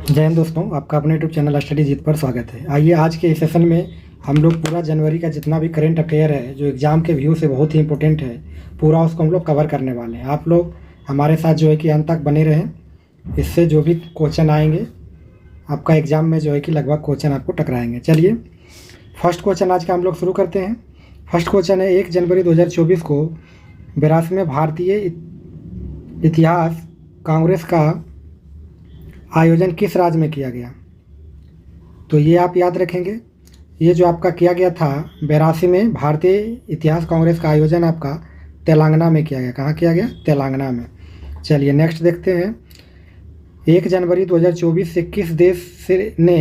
जय हिंद दोस्तों, आपका अपने यूट्यूब चैनल स्टडी जीत पर स्वागत है। आइए आज के इस सेशन में हम लोग पूरा जनवरी का जितना भी करंट अफेयर है जो एग्ज़ाम के व्यू से बहुत ही इंपॉर्टेंट है, पूरा उसको हम लोग कवर करने वाले हैं। आप लोग हमारे साथ जो है कि अंत तक बने रहें। इससे जो भी क्वेश्चन आएंगे आपका एग्ज़ाम में जो है कि लगभग क्वेश्चन आपको टकराएंगे। चलिए फर्स्ट क्वेश्चन आज का हम लोग शुरू करते हैं। फर्स्ट क्वेश्चन है 1 जनवरी 2024 को 82वें भारतीय इतिहास कांग्रेस का आयोजन किस राज्य में किया गया? तो ये आप याद रखेंगे। ये जो आपका किया गया था 82 में भारतीय इतिहास कांग्रेस का आयोजन आपका तेलंगाना में किया गया। कहाँ किया गया? तेलंगाना में। चलिए नेक्स्ट देखते हैं। 1 जनवरी 2024 से किस देश ने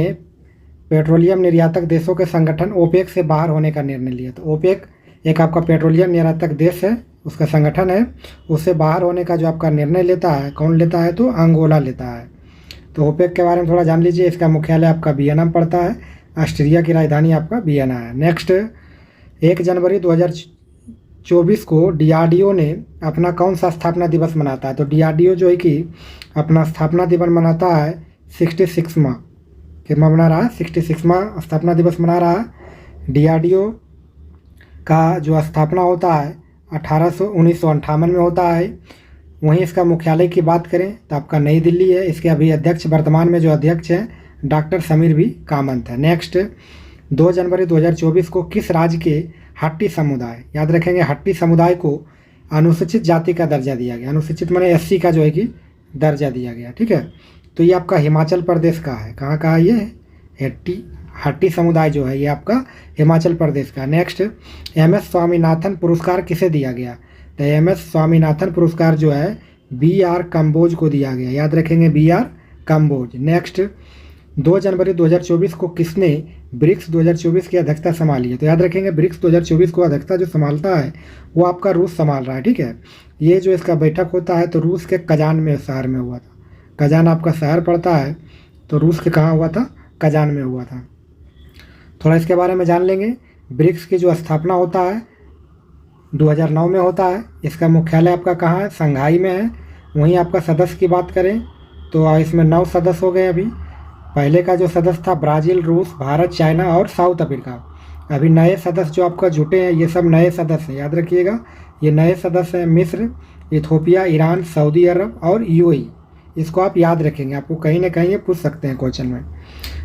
पेट्रोलियम निर्यातक देशों के संगठन ओपेक से बाहर होने का निर्णय लिया? तो ओपेक एक आपका पेट्रोलियम निर्यातक देश है, उसका संगठन है। उससे बाहर होने का जो आपका निर्णय लेता है, कौन लेता है? तो अंगोला लेता है। तो ओपेक के बारे में थोड़ा जान लीजिए। इसका मुख्यालय आपका वियना में पड़ता है। ऑस्ट्रिया की राजधानी आपका वियना है। नेक्स्ट 1 जनवरी 2024 को डीआरडीओ ने अपना कौन सा स्थापना दिवस मनाता है? तो डीआरडीओ जो है कि अपना स्थापना दिवस मनाता है 66वां। कितना मना रहा है? 66वां स्थापना दिवस मना रहा है। डीआरडीओ का जो स्थापना होता है 1958 में होता है। वहीं इसका मुख्यालय की बात करें तो आपका नई दिल्ली है। इसके अभी अध्यक्ष वर्तमान में जो अध्यक्ष हैं डॉक्टर समीर भी कामत है। नेक्स्ट 2 जनवरी 2024 को किस राज्य के हट्टी समुदाय, याद रखेंगे, हट्टी समुदाय को अनुसूचित जाति का दर्जा दिया गया? अनुसूचित माने एससी का जो है कि दर्जा दिया गया। ठीक है, तो ये आपका हिमाचल प्रदेश का है। कहाँ का है ये? हट्टी समुदाय जो है ये आपका हिमाचल प्रदेश का। नेक्स्ट एमएस स्वामीनाथन पुरस्कार किसे दिया गया? तो एमएस स्वामीनाथन पुरस्कार जो है बीआर कंबोज को दिया गया। याद रखेंगे, बीआर कंबोज। नेक्स्ट 2 जनवरी 2024 को किसने ब्रिक्स 2024 की अध्यक्षता संभाली है? तो याद रखेंगे ब्रिक्स 2024 को अध्यक्षता जो संभालता है वो आपका रूस संभाल रहा है। ठीक है, ये जो इसका बैठक होता है तो रूस के कजान में शहर में हुआ था। कजान आपका शहर पड़ता है, तो रूस के कहाँ हुआ था? कजान में हुआ था। थोड़ा इसके बारे में जान लेंगे। ब्रिक्स की जो स्थापना होता है 2009 में होता है। इसका मुख्यालय आपका कहाँ है? संघाई में है। वहीं आपका सदस्य की बात करें तो इसमें 9 सदस्य हो गए अभी। पहले का जो सदस्य था ब्राज़ील, रूस, भारत, चाइना और साउथ अफ्रीका। अभी नए सदस्य जो आपका जुटे हैं ये सब नए सदस्य हैं, याद रखिएगा। ये नए सदस्य हैं मिस्र, इथोपिया, ईरान, सऊदी अरब और यूएई। इसको आप याद रखेंगे, आपको कहीं ना कहीं ये पूछ सकते हैं क्वेश्चन में।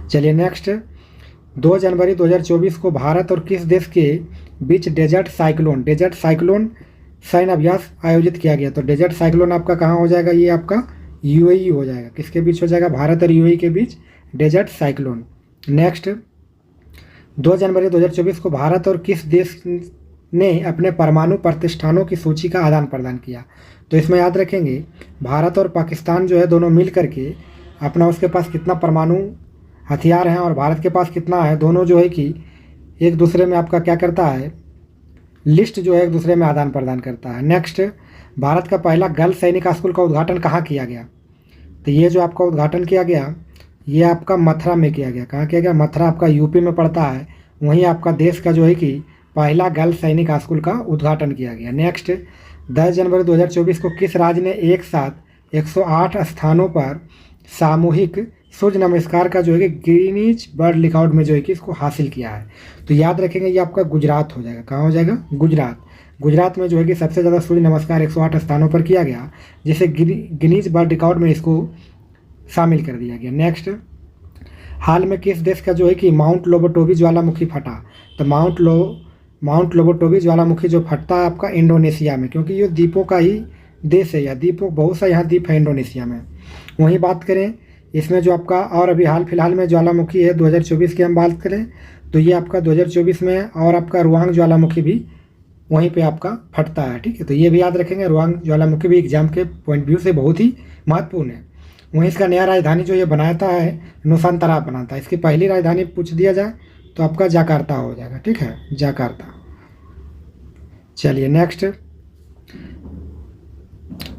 चलिए नेक्स्ट 2 जनवरी 2024 को भारत और किस देश के बीच डेजर्ट साइक्लोन सैन्य अभ्यास आयोजित किया गया? तो डेजर्ट साइक्लोन आपका कहाँ हो जाएगा? ये आपका यूएई हो जाएगा। किसके बीच हो जाएगा? भारत और यूएई के बीच डेजर्ट साइक्लोन। नेक्स्ट 2 जनवरी 2024 को भारत और किस देश ने अपने परमाणु प्रतिष्ठानों की सूची का आदान प्रदान किया? तो इसमें याद रखेंगे भारत और पाकिस्तान जो है दोनों मिल करके अपना, उसके पास कितना परमाणु हथियार हैं और भारत के पास कितना है, दोनों जो है कि एक दूसरे में आपका क्या करता है, लिस्ट जो है एक दूसरे में आदान प्रदान करता है। नेक्स्ट भारत का पहला गर्ल सैनिक स्कूल का उद्घाटन कहाँ किया गया? तो ये जो आपका उद्घाटन किया गया ये आपका मथुरा में किया गया। कहाँ किया गया? मथुरा आपका यूपी में पड़ता है। वहीं आपका देश का जो है कि पहला गर्ल सैनिक स्कूल का उद्घाटन किया गया। नेक्स्ट 10 जनवरी 2024 को किस राज्य ने एक साथ 108 स्थानों पर सामूहिक सूर्य नमस्कार का जो है कि गिनीज वर्ल्ड रिकॉर्ड में जो है कि इसको हासिल किया है? तो याद रखेंगे ये आपका गुजरात हो जाएगा। कहाँ हो जाएगा? गुजरात में जो है कि सबसे ज़्यादा सूर्य नमस्कार 108 स्थानों पर किया गया, जिसे गिनीज वर्ल्ड रिकॉर्ड में इसको शामिल कर दिया गया। नेक्स्ट हाल में किस देश का जो है कि माउंट लोबोटोबी ज्वालामुखी फटा? तो माउंट लोबोटोबी ज्वालामुखी जो फटता है आपका इंडोनेशिया में, क्योंकि ये द्वीपों का ही देश है। या द्वीपों, बहुत सा यहाँ द्वीप है इंडोनेशिया में। वहीं बात करें इसमें जो आपका और अभी हाल फिलहाल में ज्वालामुखी है 2024 की हम बात करें तो ये आपका 2024 में और आपका रुआंग ज्वालामुखी भी वहीं पे आपका फटता है। ठीक है, तो ये भी याद रखेंगे। रुआंग ज्वालामुखी भी एग्जाम के पॉइंट व्यू से बहुत ही महत्वपूर्ण है। वहीं इसका नया राजधानी जो ये बनाता है नुसांतरा बनाता है। इसकी पहली राजधानी पूछ दिया जाए तो आपका जाकार्ता हो जाएगा। ठीक है, जाकार्ता। चलिए नेक्स्ट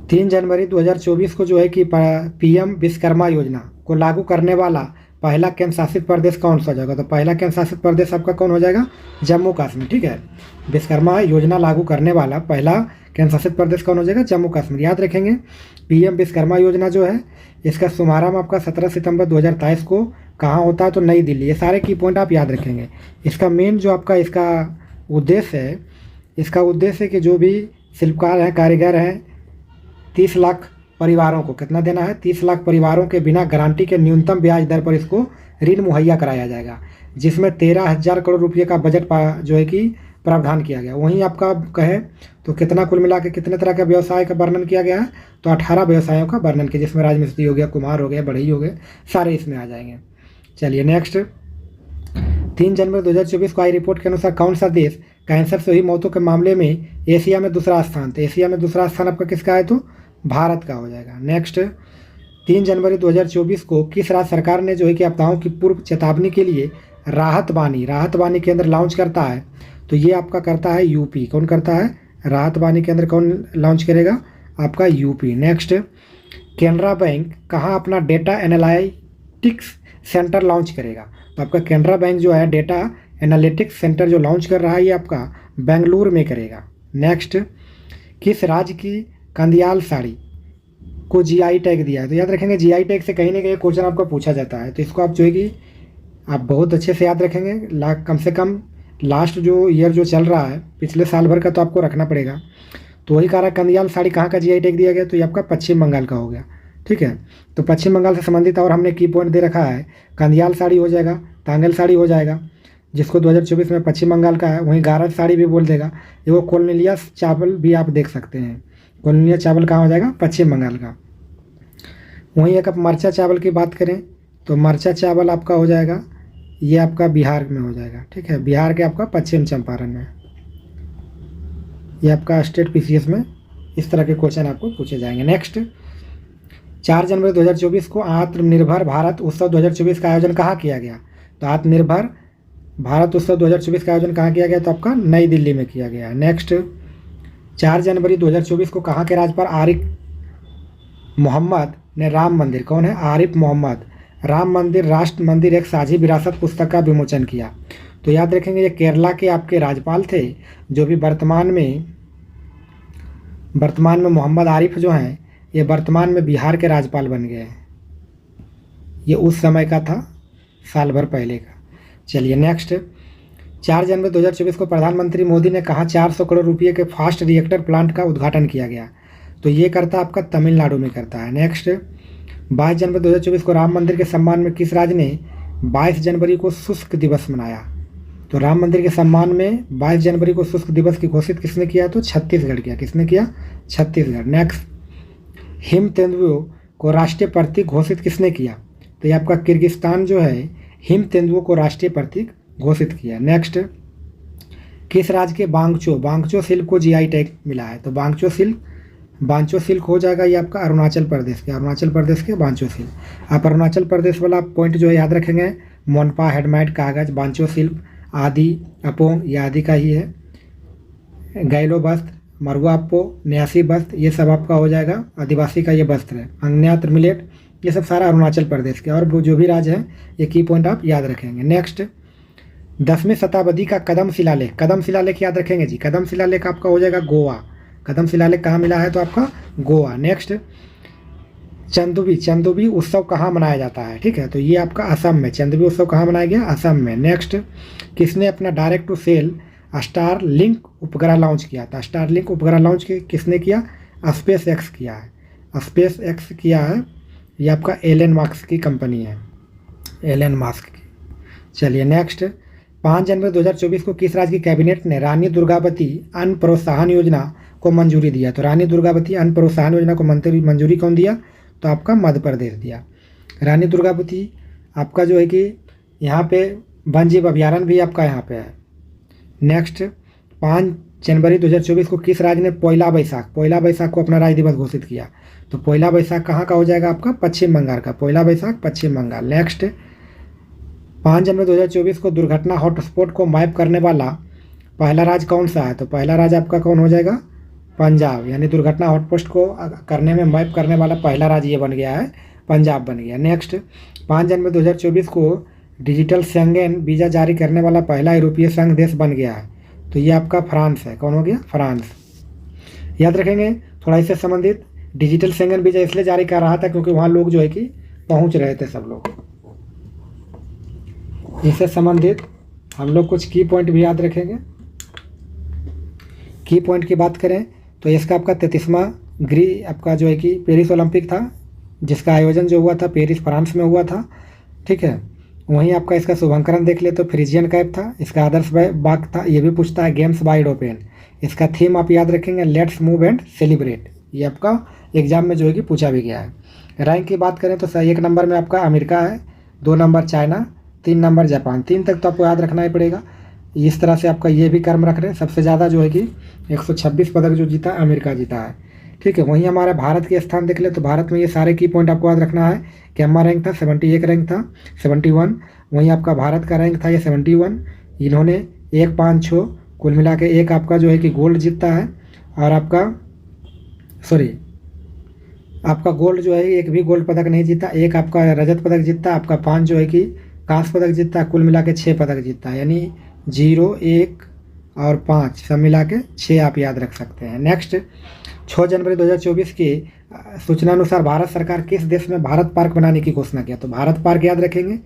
3 जनवरी 2024 को जो है कि पीएम विश्वकर्मा योजना को लागू करने वाला पहला केंद्र शासित प्रदेश कौन सा हो जाएगा? तो पहला केंद्र शासित प्रदेश आपका कौन हो जाएगा? जम्मू कश्मीर। ठीक है, विश्वकर्मा योजना लागू करने वाला पहला केंद्र शासित प्रदेश कौन हो जाएगा? जम्मू कश्मीर। याद रखेंगे पीएम विश्वकर्मा योजना जो है इसका शुभारंभ आपका 17 सितंबर 2023 को कहाँ होता है? तो नई दिल्ली। ये सारे की पॉइंट आप याद रखेंगे। इसका मेन जो आपका इसका उद्देश्य है, इसका उद्देश्य है कि जो भी शिल्पकार हैं, कारीगर हैं, 30 लाख परिवारों को कितना देना है? 30 लाख परिवारों के बिना गारंटी के न्यूनतम ब्याज दर पर इसको ऋण मुहैया कराया जाएगा, जिसमें 13,000 करोड़ रुपये का बजट जो है कि प्रावधान किया गया। वहीं आपका कहे तो कितना कुल मिला के कितने तरह के व्यवसाय का वर्णन किया गया है? तो 18 व्यवसायों का वर्णन किया, जिसमें राजमिस्त्री हो गया, कुम्हार हो गया, बढ़ई हो गए, सारे इसमें आ जाएंगे। चलिए नेक्स्ट, 3 जनवरी 2024 को आई रिपोर्ट के अनुसार कौन सा देश कैंसर से हुई मौतों के मामले में एशिया में दूसरा स्थान? तो एशिया में दूसरा स्थान आपका किसका है? तो भारत का हो जाएगा। नेक्स्ट, 3 जनवरी 2024 को किस राज्य सरकार ने जो है कि आपदाओं की पूर्व चेतावनी के लिए राहत बानी केंद्र लॉन्च करता है? तो ये आपका करता है यूपी। कौन करता है? राहत बानी केंद्र कौन लॉन्च करेगा? आपका यूपी। नेक्स्ट, केनरा बैंक कहाँ अपना डेटा एनालिटिक्स सेंटर लॉन्च करेगा? तो आपका केनरा बैंक जो है डेटा एनालिटिक्स सेंटर जो लॉन्च कर रहा है ये आपका बेंगलुरु में करेगा। नेक्स्ट, किस राज्य की कंदियाल साड़ी को जीआई टैग दिया है? तो याद रखेंगे जीआई टैग से कहीं ना कहीं क्वेश्चन आपको पूछा जाता है, तो इसको आप जो है कि आप बहुत अच्छे से याद रखेंगे। कम से कम लास्ट जो ईयर जो चल रहा है पिछले साल भर का तो आपको रखना पड़ेगा। तो वही कह रहा है कंदियाल साड़ी कहाँ का जीआई टैग दिया गया? तो ये आपका पश्चिम बंगाल का हो गया। ठीक है, तो पश्चिम बंगाल से संबंधित और हमने की पॉइंट दे रखा है, कंदियाल साड़ी हो जाएगा, तांगल साड़ी हो जाएगा जिसको 2024 में पश्चिम बंगाल का है। वहीं गारज साड़ी भी बोल देगा। वो कोलनिलिया चावल भी आप देख सकते हैं, कोलनिया चावल कहाँ हो जाएगा? पश्चिम बंगाल का। वहीं एक आप मरचा चावल की बात करें तो मरचा चावल आपका हो जाएगा, ये आपका बिहार में हो जाएगा। ठीक है, बिहार के आपका पश्चिम चंपारण में। ये आपका स्टेट पीसीएस में इस तरह के क्वेश्चन आपको पूछे जाएंगे। नेक्स्ट, 4 जनवरी 2024 को आत्मनिर्भर भारत उत्सव 2024 का आयोजन कहाँ किया गया? तो आत्मनिर्भर भारत उत्सव 2024 का आयोजन कहाँ किया गया? तो आपका नई दिल्ली में किया गया है। नेक्स्ट, 4 जनवरी 2024 को कहाँ के राज्यपाल आरिफ मोहम्मद ने राम मंदिर, कौन है? आरिफ मोहम्मद, राम मंदिर राष्ट्र मंदिर एक साझी विरासत पुस्तक का विमोचन किया? तो याद रखेंगे ये केरला के आपके राज्यपाल थे, जो भी वर्तमान में मोहम्मद आरिफ जो हैं ये वर्तमान में बिहार के राज्यपाल बन गए हैं। ये उस समय का था, साल भर पहले का। चलिए नेक्स्ट, 4 जनवरी 2024 को प्रधानमंत्री मोदी ने कहा 400 करोड़ रुपये के फास्ट रिएक्टर प्लांट का उद्घाटन किया गया? तो ये करता आपका तमिलनाडु में करता है। नेक्स्ट, 22 जनवरी 2024 को राम मंदिर के सम्मान में किस राज्य ने 22 जनवरी को शुष्क दिवस मनाया? तो राम मंदिर के सम्मान में 22 जनवरी को शुष्क दिवस की घोषित किसने किया? तो छत्तीसगढ़ किया। किसने किया? छत्तीसगढ़। नेक्स्ट, हिम तेंदुओं को राष्ट्रीय प्रतीक घोषित किसने किया? तो ये आपका किर्गिस्तान जो है हिम तेंदुओं को राष्ट्रीय प्रतीक घोषित किया। नेक्स्ट, किस राज्य के बांगचो सिल्क को जीआई टैग मिला है? तो बांचो सिल्क हो जाएगा ये आपका अरुणाचल प्रदेश के बांचो सिल्क। आप अरुणाचल प्रदेश वाला पॉइंट जो है याद रखेंगे, मोनपा, हेडमेड, कागज, बांचो सिल्क, आदि, अपोंग ये आदि का ही है, गैलो वस्त्र, मरुआ अप्पो, न्यासी वस्त्र ये सब आपका हो जाएगा आदिवासी का ये वस्त्र है, अंगन्यात्र मिलेट ये सब सारा अरुणाचल प्रदेश के। और वो जो भी राज्य हैं ये की पॉइंट आप याद रखेंगे। नेक्स्ट, 10वीं शताब्दी का कदम शिलालेख याद रखेंगे जी। कदम शिलालेख आपका हो जाएगा गोवा। कदम शिलालेख कहाँ मिला है? तो आपका गोवा। नेक्स्ट, चंदुबी उत्सव कहाँ मनाया जाता है? ठीक है, तो ये आपका असम में। चंदुबी उत्सव कहाँ मनाया गया? असम में। नेक्स्ट, किसने अपना direct to cell Starlink उपग्रह लॉन्च किया था? स्टार लिंक उपग्रह लॉन्च किसने किया? स्पेस एक्स किया है। स्पेस एक्स किया है, ये आपका एलन मास्क की कंपनी है, एलन मास्क की। चलिए नेक्स्ट, 5 जनवरी 2024 को किस राज्य की कैबिनेट ने रानी दुर्गावती अन्न प्रोत्साहन योजना को मंजूरी दिया? तो रानी दुर्गावती अन्न प्रोत्साहन योजना को मंजूरी कौन दिया? तो आपका मध्य प्रदेश दिया। रानी दुर्गावती आपका जो है कि यहाँ पे वन जीव अभ्यारण्य भी आपका यहाँ पे है। नेक्स्ट, 5 जनवरी 2024 को किस राज्य ने पहला बैसाख को अपना राज्य दिवस घोषित किया? तो पहला बैसाख कहाँ का हो जाएगा? आपका पश्चिम बंगाल का। पहला बैसाख पश्चिम बंगाल। नेक्स्ट, 5 जनवरी 2024 को दुर्घटना हॉटस्पॉट को मैप करने वाला पहला राज्य कौन सा है? तो पहला राज्य आपका कौन हो जाएगा? पंजाब। यानी दुर्घटना हॉटस्पॉट को करने में मैप करने वाला पहला राज्य ये बन गया है पंजाब बन गया। नेक्स्ट 5 जनवरी 2024 को डिजिटल शेंगेन वीज़ा जारी करने वाला पहला यूरोपीय संघ देश बन गया है। तो ये आपका फ्रांस है। कौन हो गया? फ्रांस। याद रखेंगे थोड़ा इससे संबंधित, डिजिटल शेंगेन वीज़ा इसलिए जारी कर रहा था क्योंकि वहाँ लोग जो है कि पहुँच रहे थे सब लोग। इससे संबंधित हम लोग कुछ की पॉइंट भी याद रखेंगे। की पॉइंट की बात करें तो इसका आपका 33वां आपका जो है कि पेरिस ओलंपिक था, जिसका आयोजन जो हुआ था पेरिस फ्रांस में हुआ था। ठीक है, वहीं आपका इसका शुभांकरण देख ले तो फ्रिजियन कैप था, इसका आदर्श बाग था। ये भी पूछता है गेम्स वाइड ओपन। इसका थीम आप याद रखेंगे लेट्स मूव एंड सेलिब्रेट। ये आपका एग्जाम में जो है कि पूछा भी गया है। रैंक की बात करें तो 1 नंबर में आपका अमेरिका है, 2 नंबर चाइना, 3 नंबर जापान। 3 तक तो आपको याद रखना ही पड़ेगा। इस तरह से आपका ये भी क्रम रख रहे हैं। सबसे ज़्यादा जो है कि 126 पदक जो जीता अमेरिका जीता है। ठीक है, वहीं हमारे भारत के स्थान देख ले तो भारत में ये सारे की पॉइंट आपको याद रखना है कि हमारा रैंक था 71 रैंक था 71। वहीं आपका भारत का रैंक था ये 71। इन्होंने 1, 5, 6 कुल मिला के एक आपका जो है कि गोल्ड जीतता है, और आपका गोल्ड जो है एक भी गोल्ड पदक नहीं जीता। एक आपका रजत पदक जीतता, आपका 5 जो है कि कांस्य पदक जीतता है। कुल मिला के 6 पदक जीतता है, यानी 0, 1 और 5 सब मिला के 6 आप याद रख सकते हैं। नेक्स्ट 6 जनवरी 2024 की सूचना अनुसार भारत सरकार किस देश में भारत पार्क बनाने की घोषणा किया? तो भारत पार्क याद रखेंगे,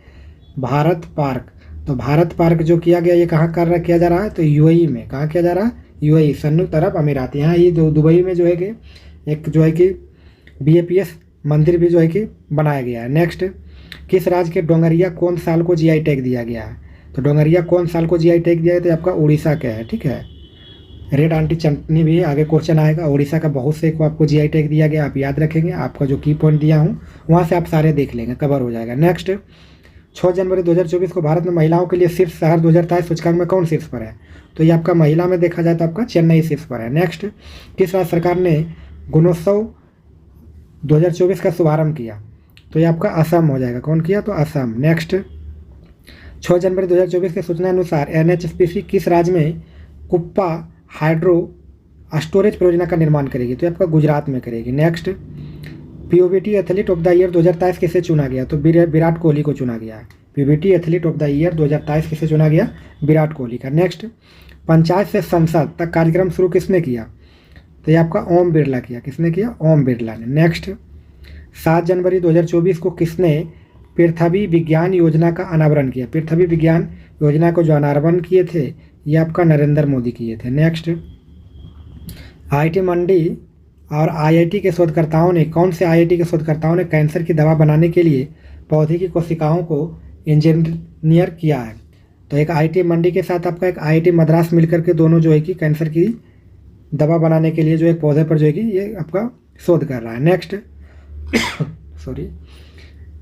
भारत पार्क। तो भारत पार्क जो किया गया ये कहाँ किया जा रहा है? तो यूएई में। कहाँ किया जा रहा है? यूएई, संयुक्त अरब अमीरात। यहाँ ये दुबई में जो है कि एक जो है कि BAPS मंदिर भी जो है कि बनाया गया है। नेक्स्ट किस राज्य के डोंगरिया कौन साल को GI टैग दिया गया है? तो डोंगरिया कौन साल को GI टैग दिया है? तो आपका उड़ीसा का है। ठीक है, रेड आंटी चटनी भी आगे क्वेश्चन आएगा। उड़ीसा का बहुत से को आपको GI टैग दिया गया, आप याद रखेंगे। आपका जो की पॉइंट दिया हूँ वहाँ से आप सारे देख लेंगे, कवर हो जाएगा। नेक्स्ट 6 जनवरी 2024 को भारत में महिलाओं के लिए शीर्ष शहर 2023 सूचकांक में कौन शीर्ष पर है? तो ये आपका महिला में देखा जाए तो आपका चेन्नई शीर्ष पर है। नेक्स्ट किस राज्य सरकार ने गुणोत्सव 2024 का शुभारंभ किया? तो ये आपका असम हो जाएगा। कौन किया? तो असम। नेक्स्ट 6 जनवरी 2024 के सूचना अनुसार NHPC किस राज्य में कुप्पा हाइड्रो स्टोरेज परियोजना का निर्माण करेगी? तो ये आपका गुजरात में करेगी। Next POBT athlete of the year 2023 किसे चुना गया? तो विराट कोहली को चुना गया है। POBT athlete of the year 2023 किसे चुना गया? विराट कोहली का। नेक्स्ट पंचायत से संसद तक कार्यक्रम शुरू किसने किया? तो ये आपका ओम बिरला किया। किसने किया? ओम बिरला ने। नेक्स्ट 7 जनवरी 2024 को किसने पृथ्वी विज्ञान योजना का अनावरण किया? पृथ्वी विज्ञान योजना को जो अनावरण किए थे ये आपका नरेंद्र मोदी किए थे। नेक्स्ट IIT मंडी और IIT के शोधकर्ताओं ने कौन से IIT के शोधकर्ताओं ने कैंसर की दवा बनाने के लिए पौधे की कोशिकाओं को इंजीनियर किया है? तो एक IIT मंडी के साथ आपका एक IIT मद्रास मिलकर के दोनों जो है कि कैंसर की दवा बनाने के लिए जो एक पौधे पर जो है कि ये आपका शोध कर रहा है।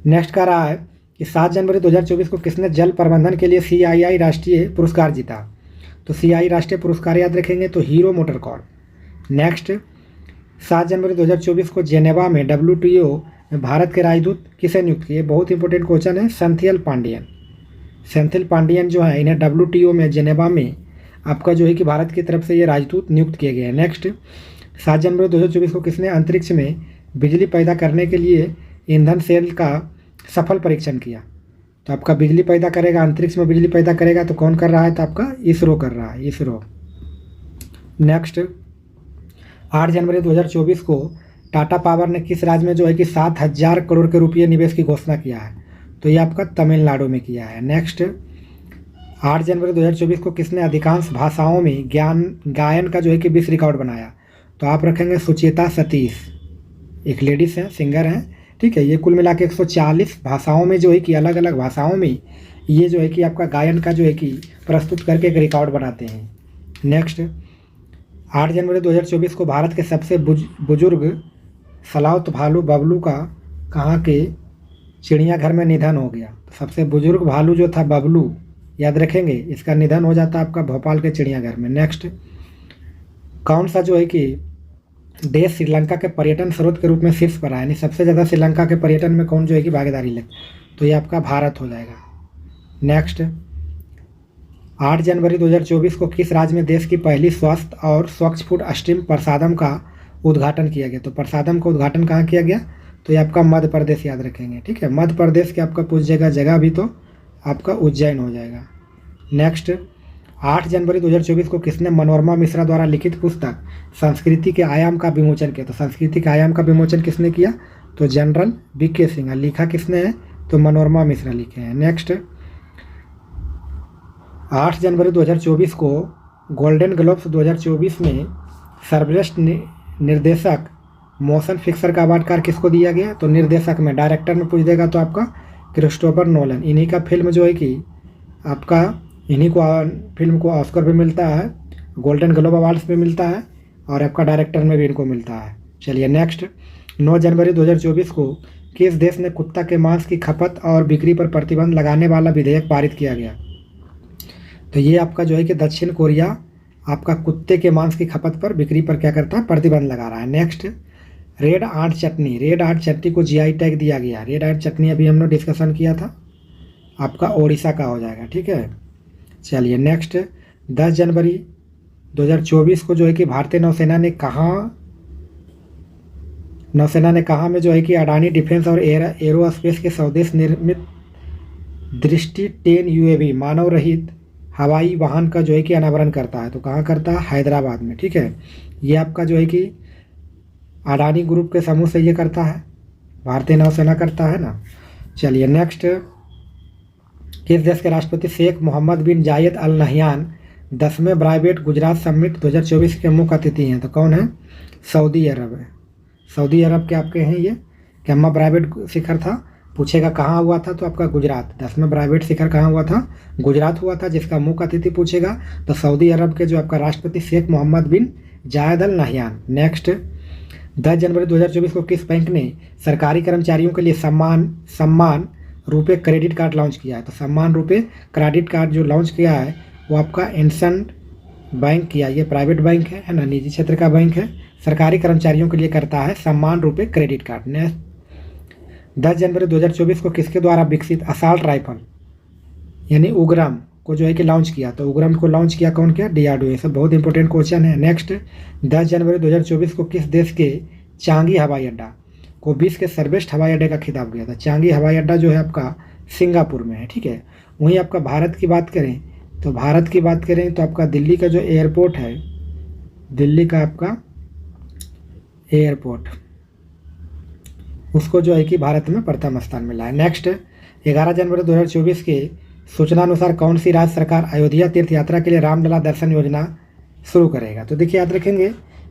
नेक्स्ट का रहा है कि 7 जनवरी 2024 को किसने जल प्रबंधन के लिए CII राष्ट्रीय पुरस्कार जीता? तो CII राष्ट्रीय पुरस्कार याद रखेंगे तो हीरो मोटरकॉर्प। नेक्स्ट 7 जनवरी 2024 को जेनेवा में WTO में भारत के राजदूत किसे नियुक्त किए? बहुत इंपॉर्टेंट क्वेश्चन है। सेंथिल पांडियन जो है इन्हें WTO में जेनेवा में आपका जो है कि भारत की तरफ से ये राजदूत नियुक्त किए गए हैं। नेक्स्ट 7 जनवरी 2024 को किसने अंतरिक्ष में बिजली पैदा करने के लिए ईंधन सेल का सफल परीक्षण किया? तो आपका बिजली पैदा करेगा, अंतरिक्ष में बिजली पैदा करेगा तो कौन कर रहा है? तो आपका इसरो कर रहा है, इसरो। नेक्स्ट 8 जनवरी 2024 को टाटा पावर ने किस राज्य में जो है कि 7,000 करोड़ के रुपये निवेश की घोषणा किया है? तो ये आपका तमिलनाडु में किया है। नेक्स्ट 8 जनवरी 2024 को किसने अधिकांश भाषाओं में गायन का जो है कि विश्व रिकॉर्ड बनाया? तो आप रखेंगे सुचेता सतीश, एक लेडीज हैं, सिंगर हैं। ठीक है, ये कुल मिला के 140 भाषाओं में जो है कि अलग अलग भाषाओं में ये जो है कि आपका गायन का जो है कि प्रस्तुत करके एक रिकॉर्ड बनाते हैं। नेक्स्ट 8 जनवरी 2024 को भारत के सबसे बुजुर्ग सलावत भालू बबलू का कहाँ के चिड़ियाघर में निधन हो गया? तो सबसे बुजुर्ग भालू जो था बबलू, याद रखेंगे, इसका निधन हो जाता है आपका भोपाल के चिड़ियाघर में। नेक्स्ट कौन सा जो है कि देश श्रीलंका के पर्यटन स्रोत के रूप में शीर्ष पर आया? यानी सबसे ज़्यादा श्रीलंका के पर्यटन में कौन जो है कि भागीदारी ले? तो ये आपका भारत हो जाएगा। नेक्स्ट 8 जनवरी 2024 को किस राज्य में देश की पहली स्वस्थ और स्वच्छ फूड स्ट्रीम प्रसादम का उद्घाटन किया गया? तो प्रसादम का उद्घाटन कहाँ किया गया? तो ये आपका मध्य प्रदेश याद रखेंगे, ठीक है। मध्य प्रदेश के आपका पूछ जाएगा जगह भी तो आपका उज्जैन हो जाएगा। नेक्स्ट, 8 जनवरी 2024 को किसने मनोरमा मिश्रा द्वारा लिखित पुस्तक संस्कृति के आयाम का विमोचन किया? तो संस्कृति के आयाम का विमोचन किसने किया? तो जनरल बीके सिंह। लिखा किसने है? तो मनोरमा मिश्रा लिखे हैं। नेक्स्ट, 8 जनवरी 2024 को गोल्डन ग्लोब्स 2024 में सर्वश्रेष्ठ निर्देशक मोशन पिक्चर का अवार्ड किसको दिया गया? तो निर्देशक में, डायरेक्टर में पूछ देगा तो आपका क्रिस्टोफर नोलन। इन्हीं का फिल्म जो है कि आपका इन्हीं को फिल्म को ऑस्कर भी मिलता है, गोल्डन ग्लोब अवार्ड्स भी मिलता है और आपका डायरेक्टर में भी इनको मिलता है। चलिए नेक्स्ट, 9 जनवरी 2024 को किस देश ने कुत्ता के मांस की खपत और बिक्री पर प्रतिबंध लगाने वाला विधेयक पारित किया गया? तो ये आपका जो है कि दक्षिण कोरिया आपका कुत्ते के मांस की खपत पर बिक्री पर क्या करता है? प्रतिबंध लगा रहा है। नेक्स्ट, रेड आर्ट चटनी, रेड आर्ट चटनी को जीआई टैग दिया गया। रेड आर्ट चटनी अभी हमने डिस्कशन किया था, आपका ओडिशा का हो जाएगा, ठीक है। चलिए नेक्स्ट, 10 जनवरी 2024 को जो है कि भारतीय नौसेना ने कहाँ में जो है कि अडानी डिफेंस और एरोस्पेस के स्वदेश निर्मित दृष्टि 10 यूएवी मानव रहित हवाई वाहन का जो है कि अनावरण करता है। तो कहाँ करता है? हैदराबाद में, ठीक है। ये आपका जो है कि अडानी ग्रुप के समूह से ये करता है, भारतीय नौसेना करता है ना। चलिए नेक्स्ट, किस देश के राष्ट्रपति Sheikh Mohamed bin Zayed Al Nahyan 10वें प्राइवेट गुजरात समिट 2024 के मुख्य अतिथि हैं? तो कौन है? सऊदी अरब है। सऊदी अरब के आपके हैं ये क्या प्राइवेट शिखर था? पूछेगा कहाँ हुआ था? तो आपका गुजरात। 10वें प्राइवेट शिखर कहाँ हुआ था? गुजरात हुआ था। जिसका मुख्य अतिथि पूछेगा तो सऊदी अरब के जो आपका राष्ट्रपति Sheikh Mohamed bin Zayed Al Nahyan. Next, 10 जनवरी 2024 को किस बैंक ने सरकारी कर्मचारियों के लिए सम्मान रुपए क्रेडिट कार्ड लॉन्च किया है? तो सम्मान रुपए क्रेडिट कार्ड जो लॉन्च किया है वो आपका इंडसइंड बैंक किया। ये प्राइवेट बैंक है ना, निजी क्षेत्र का बैंक है। सरकारी कर्मचारियों के लिए करता है सम्मान रुपए क्रेडिट कार्ड। नेक्स्ट, 10 जनवरी 2024 को किसके द्वारा विकसित असाल्ट राइफल यानी उग्रम को जो है कि लॉन्च किया? तो उग्रम को लॉन्च किया कौन? किया? डीआरडीओ। ये सब बहुत इंपॉर्टेंट क्वेश्चन है। नेक्स्ट, 10 जनवरी 2024 को किस देश के चांगी हवाई अड्डा को विश्व के सर्वश्रेष्ठ हवाई अड्डे का खिताब दिया था? चांगी हवाई अड्डा जो है आपका सिंगापुर में है, ठीक है। वहीं आपका भारत की बात करें तो आपका दिल्ली का जो एयरपोर्ट है, दिल्ली का आपका एयरपोर्ट, उसको जो है कि भारत में प्रथम स्थान मिला है। नेक्स्ट, 11 जनवरी 2024 के सूचना अनुसार कौन सी राज्य सरकार अयोध्या तीर्थ यात्रा के लिए रामलला दर्शन योजना शुरू करेगा? तो देखिए याद रखेंगे,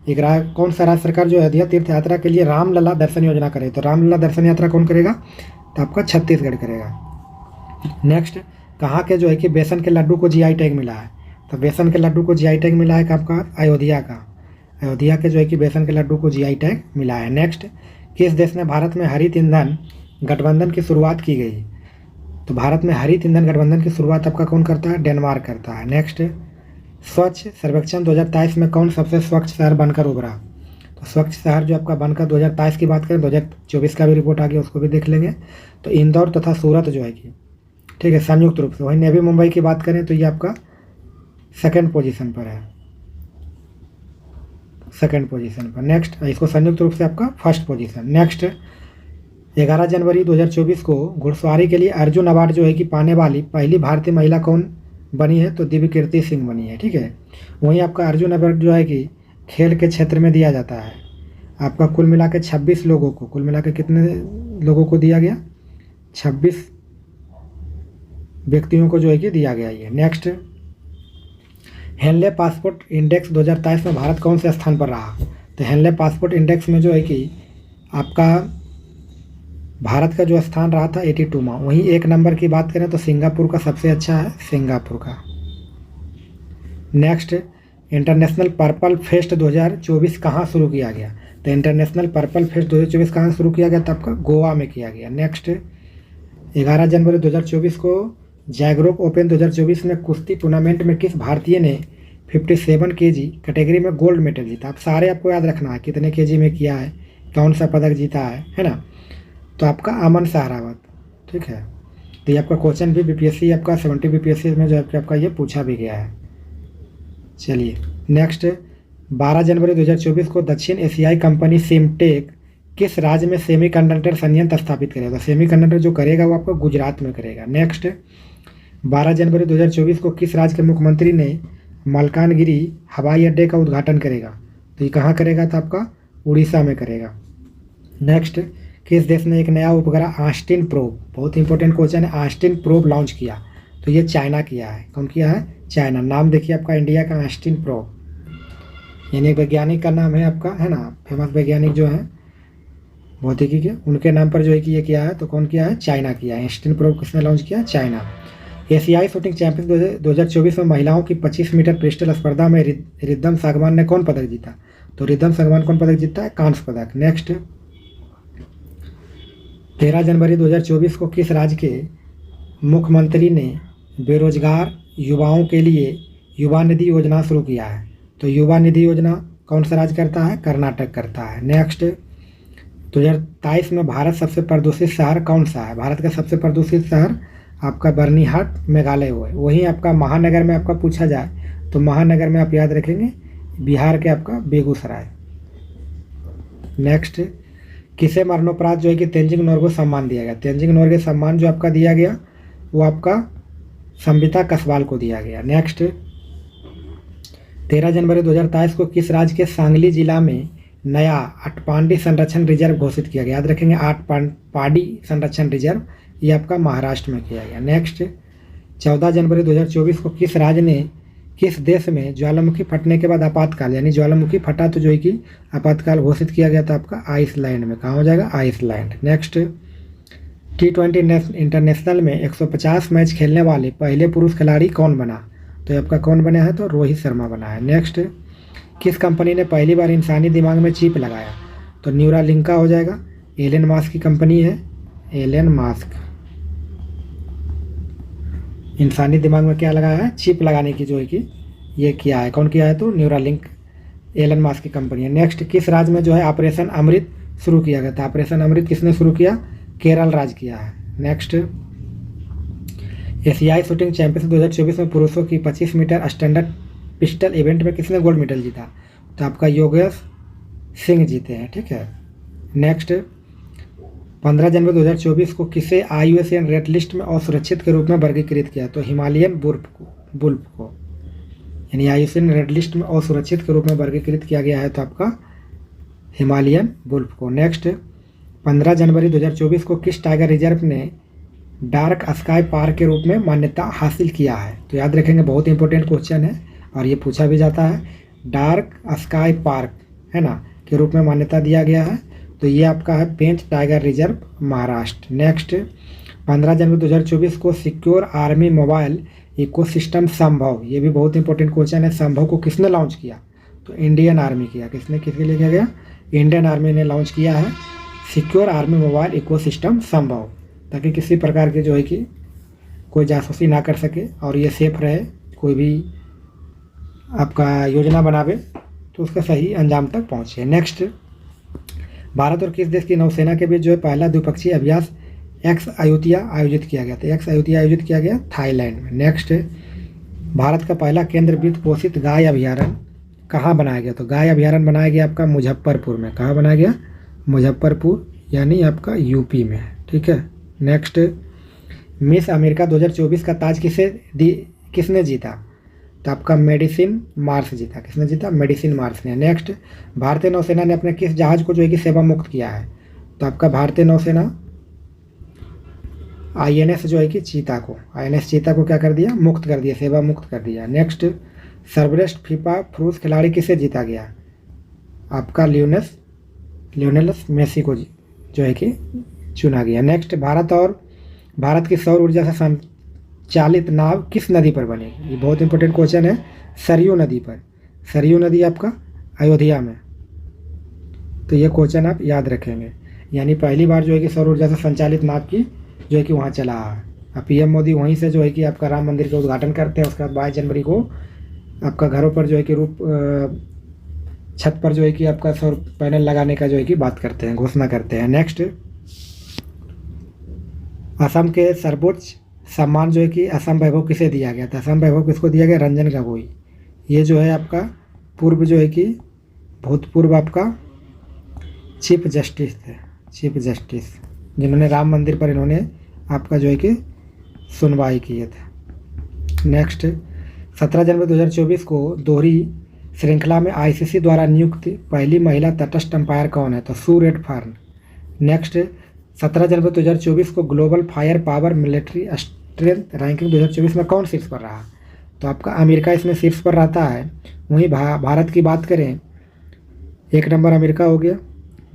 कौन सा राज्य सरकार जो अयोध्या तीर्थ यात्रा के लिए रामलला दर्शन योजना करे? तो रामलला दर्शन यात्रा कौन करेगा? तो आपका छत्तीसगढ़ करेगा। नेक्स्ट, कहाँ के जो है कि बेसन के लड्डू को जीआई टैग मिला है? तो बेसन के लड्डू को जीआई टैग मिला है आपका अयोध्या का। अयोध्या के जो है कि बेसन के लड्डू को जीआई टैग मिला है। नेक्स्ट, किस देश में भारत में हरित ईंधन गठबंधन की शुरुआत की गई? तो भारत में हरित ईंधन गठबंधन की शुरुआत आपका कौन करता है? डेनमार्क करता है। नेक्स्ट, स्वच्छ सर्वेक्षण 2023 में कौन सबसे स्वच्छ शहर बनकर उभरा? तो स्वच्छ शहर जो आपका बनकर 2023 की बात करें, 2024 का भी रिपोर्ट आ गया, उसको भी देख लेंगे। तो इंदौर तथा सूरत जो है कि, ठीक है, संयुक्त रूप से। वहीं नवी मुंबई की बात करें तो ये आपका सेकंड पोजीशन पर है, सेकंड पोजीशन पर। नेक्स्ट, इसको संयुक्त रूप से आपका फर्स्ट पोजीशन। नेक्स्ट, 11 जनवरी 2024 को घुड़सवारी के लिए अर्जुन अवार्ड जो है कि पाने वाली पहली भारतीय महिला कौन बनी है? तो दिव्य कीर्ति सिंह बनी है, ठीक है। वहीं आपका अर्जुन अवार्ड जो है कि खेल के क्षेत्र में दिया जाता है। आपका कुल मिला के 26 लोगों को, कुल मिला के कितने लोगों को दिया गया? 26 व्यक्तियों को जो है कि दिया गया ये। नेक्स्ट, हेनले पासपोर्ट इंडेक्स 2023 में भारत कौन से स्थान पर रहा? तो हेनले पासपोर्ट इंडेक्स में जो है कि आपका भारत का जो स्थान रहा था 82वां। वहीं 1 नंबर की बात करें तो सिंगापुर का सबसे अच्छा है, सिंगापुर का। नेक्स्ट, इंटरनेशनल पर्पल फेस्ट 2024 कहाँ शुरू किया गया? तो इंटरनेशनल पर्पल फेस्ट 2024 कहाँ शुरू किया गया? तो आपका गोवा में किया गया। नेक्स्ट, 11 जनवरी 2024 को जैगरोक ओपन 2024 में कुश्ती टूर्नामेंट में किस भारतीय ने 57 केजी कैटेगरी में गोल्ड मेडल जीता? आप सारे आपको याद रखना है कितने केजी में किया है, कौन सा पदक जीता है ना। तो आपका अमन सहरावत, ठीक है। तो ये आपका क्वेश्चन भी बीपीएससी आपका 70 बीपीएससी में जो है आपका ये पूछा भी गया है। चलिए नेक्स्ट, 12 जनवरी 2024 को दक्षिण एशियाई कंपनी सिमटेक किस राज्य में सेमीकंडक्टर संयंत्र स्थापित करेगा? सेमीकंडक्टर जो करेगा वो आपका गुजरात में करेगा। नेक्स्ट, 12 जनवरी 2024 को किस राज्य के मुख्यमंत्री ने मलकानगिरी हवाई अड्डे का उद्घाटन करेगा? तो ये कहाँ करेगा? तो आपका उड़ीसा में करेगा। नेक्स्ट, किस देश ने एक नया उपग्रह आस्टिन प्रोब, बहुत इंपॉर्टेंट क्वेश्चन है, आस्टिन प्रोब लॉन्च किया? तो ये चाइना किया है। कौन किया है? चाइना। नाम देखिए आपका इंडिया का आस्टिन प्रोब, यानी एक वैज्ञानिक का नाम है आपका, है ना, फेमस वैज्ञानिक जो है भौतिकी के, उनके नाम पर जो है कि ये किया है। तो कौन किया है? चाइना किया है। आस्टिन प्रोब किसने लॉन्च किया? चाइना। एशियाई शूटिंग चैंपियन 2024 में महिलाओं की 25 मीटर पिस्टल स्पर्धा में रिद्धम सागवान ने कौन पदक जीता? तो रिद्धम सागवान कौन पदक जीता है? कांस्य पदक। नेक्स्ट, 13 जनवरी 2024 को किस राज्य के मुख्यमंत्री ने बेरोजगार युवाओं के लिए युवा निधि योजना शुरू किया है? तो युवा निधि योजना कौन सा राज्य करता है? कर्नाटक करता है। नेक्स्ट, 2023 में भारत सबसे प्रदूषित शहर कौन सा है? भारत का सबसे प्रदूषित शहर आपका बर्निहाट मेघालय हुआ है। वहीं आपका महानगर में आपका पूछा जाए तो महानगर में आप याद रखेंगे बिहार के आपका बेगूसराय। नेक्स्ट, किसे मरणोपरांत जो है कि तेंजिंग नोरगे सम्मान दिया गया? तेंजिंग नोरगे सम्मान जो आपका दिया गया वो आपका संबिता कस्वाल को दिया गया। नेक्स्ट, 13 जनवरी 2023 को किस राज्य के सांगली जिला में नया आटपाडी संरक्षण रिजर्व घोषित किया गया? याद रखेंगे आटपाडी संरक्षण रिजर्व, ये आपका महाराष्ट्र में किया गया। नेक्स्ट, 14 जनवरी 2024 को किस राज्य ने किस देश में ज्वालामुखी फटने के बाद आपातकाल, यानी ज्वालामुखी फटा तो जो है कि आपातकाल घोषित किया गया था आपका आइसलैंड में। कहाँ हो जाएगा? आइसलैंड। नेक्स्ट, T20 इंटरनेशनल में 150 मैच खेलने वाले पहले पुरुष खिलाड़ी कौन बना? तो आपका कौन बना है? तो रोहित शर्मा बना है। नेक्स्ट, किस कंपनी ने पहली बार इंसानी दिमाग में चिप लगाया? तो न्यूरालिंक का हो जाएगा। एलन मास्क की कंपनी है, एलन मास्क। इंसानी दिमाग में क्या लगाया है? चिप लगाने की जो है कि ये किया है। कौन किया है? तो न्यूरालिंक एलन मास्क की कंपनी है। नेक्स्ट, किस राज्य में जो है ऑपरेशन अमृत शुरू किया गया था? ऑपरेशन अमृत किसने शुरू किया? केरल राज्य किया है। नेक्स्ट, एशियाई शूटिंग चैंपियनशिप 2024 में पुरुषों की 25 मीटर स्टैंडर्ड पिस्टल इवेंट में किसने गोल्ड मेडल जीता? तो आपका योगेश सिंह जीते हैं। ठीक है। नेक्स्ट, 15 जनवरी 2024 को किसे IUCN रेड लिस्ट में असुरक्षित के रूप में वर्गीकृत किया? तो हिमालयन बुल्फ को यानी IUCN रेड लिस्ट में असुरक्षित के रूप में वर्गीकृत किया गया है तो आपका हिमालयन बुल्फ को। नेक्स्ट, 15 जनवरी 2024 को किस टाइगर रिजर्व ने डार्क स्काई पार्क के रूप में मान्यता हासिल किया है? तो याद रखेंगे, बहुत इंपॉर्टेंट क्वेश्चन है और ये पूछा भी जाता है। डार्क स्काई पार्क है ना के रूप में मान्यता दिया गया है, तो ये आपका है पेंच टाइगर रिजर्व, महाराष्ट्र। नेक्स्ट, 15 जनवरी 2024 को सिक्योर आर्मी मोबाइल इकोसिस्टम संभव, ये भी बहुत इंपॉर्टेंट क्वेश्चन है, संभव को किसने लॉन्च किया? तो इंडियन आर्मी किया। किसने, किसके लिए किया गया? इंडियन आर्मी ने लॉन्च किया है सिक्योर आर्मी मोबाइल इकोसिस्टम संभव, ताकि किसी प्रकार के जो है कि कोई जासूसी ना कर सके और ये सेफ रहे। कोई भी आपका योजना बनावे तो उसका सही अंजाम तक पहुँचे। नेक्स्ट, भारत और किस देश की नौसेना के बीच जो है पहला द्विपक्षीय अभ्यास एक्स अयुतिया आयोजित किया गया? तो एक्स अयुतिया आयोजित किया गया थाईलैंड में। नेक्स्ट, भारत का पहला केंद्र वित्त पोषित गाय अभ्यारण्य कहाँ बनाया गया? तो गाय अभ्यारण्य बनाया गया आपका मुजफ्फरपुर में। कहाँ बनाया गया? मुजफ्फरपुर, यानी आपका यूपी में। ठीक है। नेक्स्ट, मिस अमेरिका 2024 का ताज किसने जीता? तो आपका मेडिसिन मार्स जीता। किसने जीता? मेडिसिन मार्स ने। नेक्स्ट, भारतीय नौसेना ने अपने किस जहाज को जो है कि सेवा मुक्त किया है? तो आपका भारतीय नौसेना INS जो है कि चीता को, INS चीता को क्या कर दिया? मुक्त कर दिया, सेवा मुक्त कर दिया। नेक्स्ट, सर्वश्रेष्ठ फीफा पुरुष खिलाड़ी किसे जीता गया? आपका लियोनेल मेसी को जो है कि चुना गया। नेक्स्ट, भारत की सौर ऊर्जा से संचालित नाव किस नदी पर बनेगी? ये बहुत इंपॉर्टेंट क्वेश्चन है। सरयू नदी पर। सरयू नदी आपका अयोध्या में। तो ये क्वेश्चन आप याद रखेंगे, यानी पहली बार जो है कि सौर ऊर्जा से संचालित नाव की जो है कि वहाँ चला है। PM मोदी वहीं से जो है कि आपका राम मंदिर का उद्घाटन करते हैं। उसके बाद 22 जनवरी को आपका घरों पर जो है कि छत पर जो है कि आपका सौर पैनल लगाने का जो है कि बात करते हैं, घोषणा करते हैं। नेक्स्ट, असम के सर्वोच्च सम्मान जो है कि असम वैभव किसे दिया गया था? असम वैभव किसको दिया गया? रंजन गोगोई। ये जो है आपका पूर्व जो है कि भूतपूर्व आपका चीफ जस्टिस थे, चीफ जस्टिस, जिन्होंने राम मंदिर पर इन्होंने आपका जो है कि सुनवाई किए थे। नेक्स्ट 17 जनवरी 2024 को दोहरी श्रृंखला में आईसीसी द्वारा नियुक्त पहली महिला तटस्थ अंपायर कौन है? तो सू रेडफर्न। नेक्स्ट 17 जनवरी 2024 को global fire power military strength ranking 2024 में कौन शीर्ष पर रहा? तो आपका अमेरिका इसमें शीर्ष पर रहता है। वहीं भारत की बात करें, 1 नंबर अमेरिका हो गया,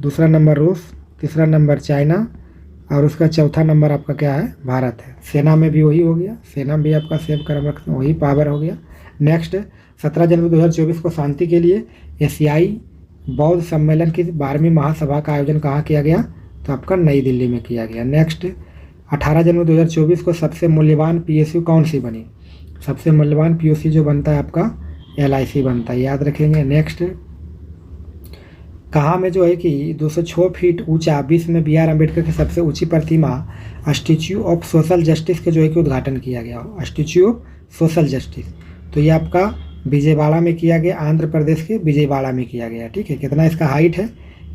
दूसरा नंबर रूस, तीसरा नंबर चाइना और उसका चौथा नंबर आपका क्या है? भारत है। सेना में भी वही हो गया, सेना भी आपका सेव कर रखते वही पावर हो गया। नेक्स्ट 17 जनवरी 2024 को शांति के लिए एशियाई बौद्ध सम्मेलन की 12वीं महासभा का आयोजन कहाँ किया गया? तो आपका नई दिल्ली में किया गया। नेक्स्ट 18 जनवरी 2024 को सबसे मूल्यवान पीएसयू कौन सी बनी? सबसे मूल्यवान पीएसयू जो बनता है आपका LIC बनता है, याद रखेंगे। नेक्स्ट कहाँ में जो है कि 206 फीट ऊंचा विश्व में BR अम्बेडकर की सबसे ऊंची प्रतिमा स्टैच्यू ऑफ सोशल जस्टिस के जो है कि उद्घाटन किया गया, स्टैच्यू ऑफ सोशल जस्टिस। तो ये आपका विजयवाड़ा में किया गया, आंध्र प्रदेश के विजयवाड़ा में किया गया। ठीक है, कितना इसका हाइट है?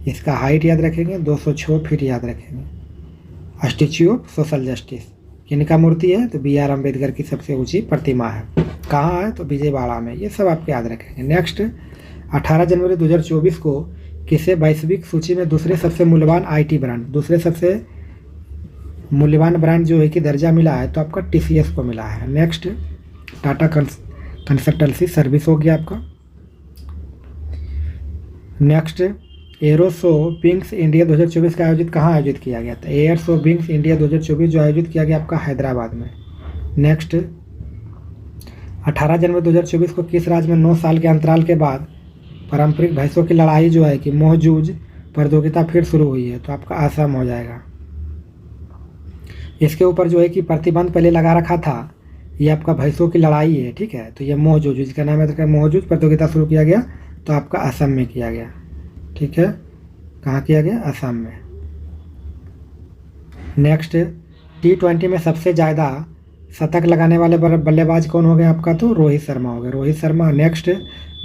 इसका हाइट याद रखेंगे 206 फीट याद रखेंगे। स्टैच्यू ऑफ सोशल जस्टिस किनका मूर्ति है? तो BR अम्बेडकर की सबसे ऊंची प्रतिमा है। कहाँ है? तो विजयवाड़ा में। ये सब आपके याद रखेंगे। नेक्स्ट 18 जनवरी 2024 को किसे वैश्विक सूची में दूसरे सबसे मूल्यवान IT ब्रांड, दूसरे सबसे मूल्यवान ब्रांड जो है कि दर्जा मिला है? तो आपका TCS को मिला है। नेक्स्ट टाटा कंसल्टेंसी सर्विस हो गया आपका। Next arrow show wings India 2024 का आयोजित कहाँ आयोजित किया गया था? एयर शो विंग्स इंडिया 2024 जो आयोजित किया गया आपका हैदराबाद में। नेक्स्ट 18 जनवरी 2024 को किस राज्य में 9 साल के अंतराल के बाद पारंपरिक भैंसों की लड़ाई जो है कि मोहजूज प्रतियोगिता फिर शुरू हुई है? तो आपका असम हो जाएगा। इसके ऊपर जो है कि प्रतिबंध पहले लगा रखा था, ये आपका भैंसों की लड़ाई है। ठीक है, तो ये मोहजूज, इसका नाम है तो मोहजूज प्रतियोगिता शुरू किया गया, तो आपका असम में किया गया। ठीक है, कहाँ किया गया? असम में। नेक्स्ट T20 में सबसे ज़्यादा शतक लगाने वाले बल्लेबाज कौन हो गए आपका? तो रोहित शर्मा हो गए, रोहित शर्मा। नेक्स्ट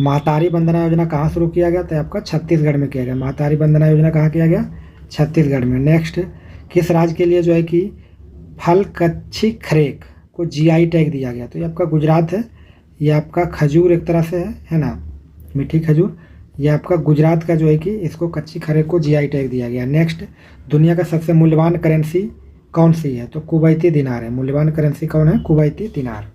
महतारी वंदना योजना कहाँ शुरू किया गया? तो आपका छत्तीसगढ़ में किया गया। महतारी वंदना योजना कहाँ किया गया? छत्तीसगढ़ में। नेक्स्ट किस राज्य के लिए जो है कि फल कच्ची खरेक को GI टैग दिया गया? तो ये आपका गुजरात है। ये आपका खजूर एक तरह से है ना, मीठी खजूर। ये आपका गुजरात का जो है कि इसको कच्ची खरेक को GI टैग दिया गया। नेक्स्ट दुनिया का सबसे मूल्यवान करेंसी कौन सी है? तो कुवैती दिनार है। मूल्यवान करेंसी कौन है? कुवैती दिनार।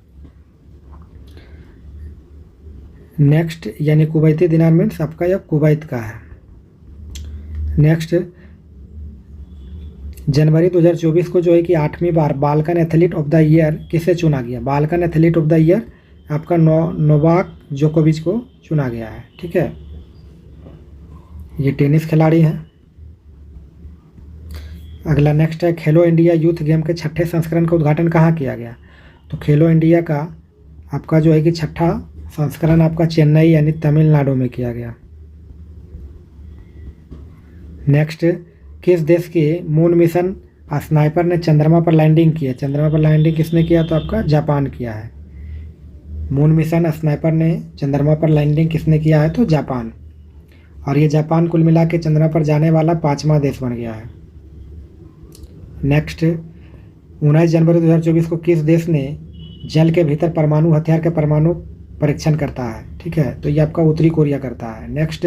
नेक्स्ट यानी कुवैती दिनार मीन्स आपका यह कुवैत का है। नेक्स्ट जनवरी 2024 को जो है कि 8वीं बार Balkan athlete of the year किसे चुना गया? Balkan athlete of the year आपका नोवाक जोकोविच को चुना गया है। ठीक है, ये टेनिस खिलाड़ी हैं। अगला नेक्स्ट है खेलो इंडिया यूथ गेम के 6ठे संस्करण का उद्घाटन कहाँ किया गया? तो खेलो इंडिया का आपका जो है कि 6ठा संस्करण आपका चेन्नई यानी तमिलनाडु में किया गया। नेक्स्ट किस देश के मून मिशन स्नाइपर ने चंद्रमा पर लैंडिंग की है? चंद्रमा पर लैंडिंग किसने किया? तो आपका जापान किया है। मून मिशन स्नाइपर ने चंद्रमा पर लैंडिंग किसने किया है? तो जापान। और ये जापान कुल मिला के चंद्रमा पर जाने वाला 5वां देश बन गया है। नेक्स्ट 19 जनवरी 2024 को किस देश ने जल के भीतर परमाणु हथियार के परमाणु परीक्षण करता है? ठीक है, तो ये आपका उत्तरी कोरिया करता है। नेक्स्ट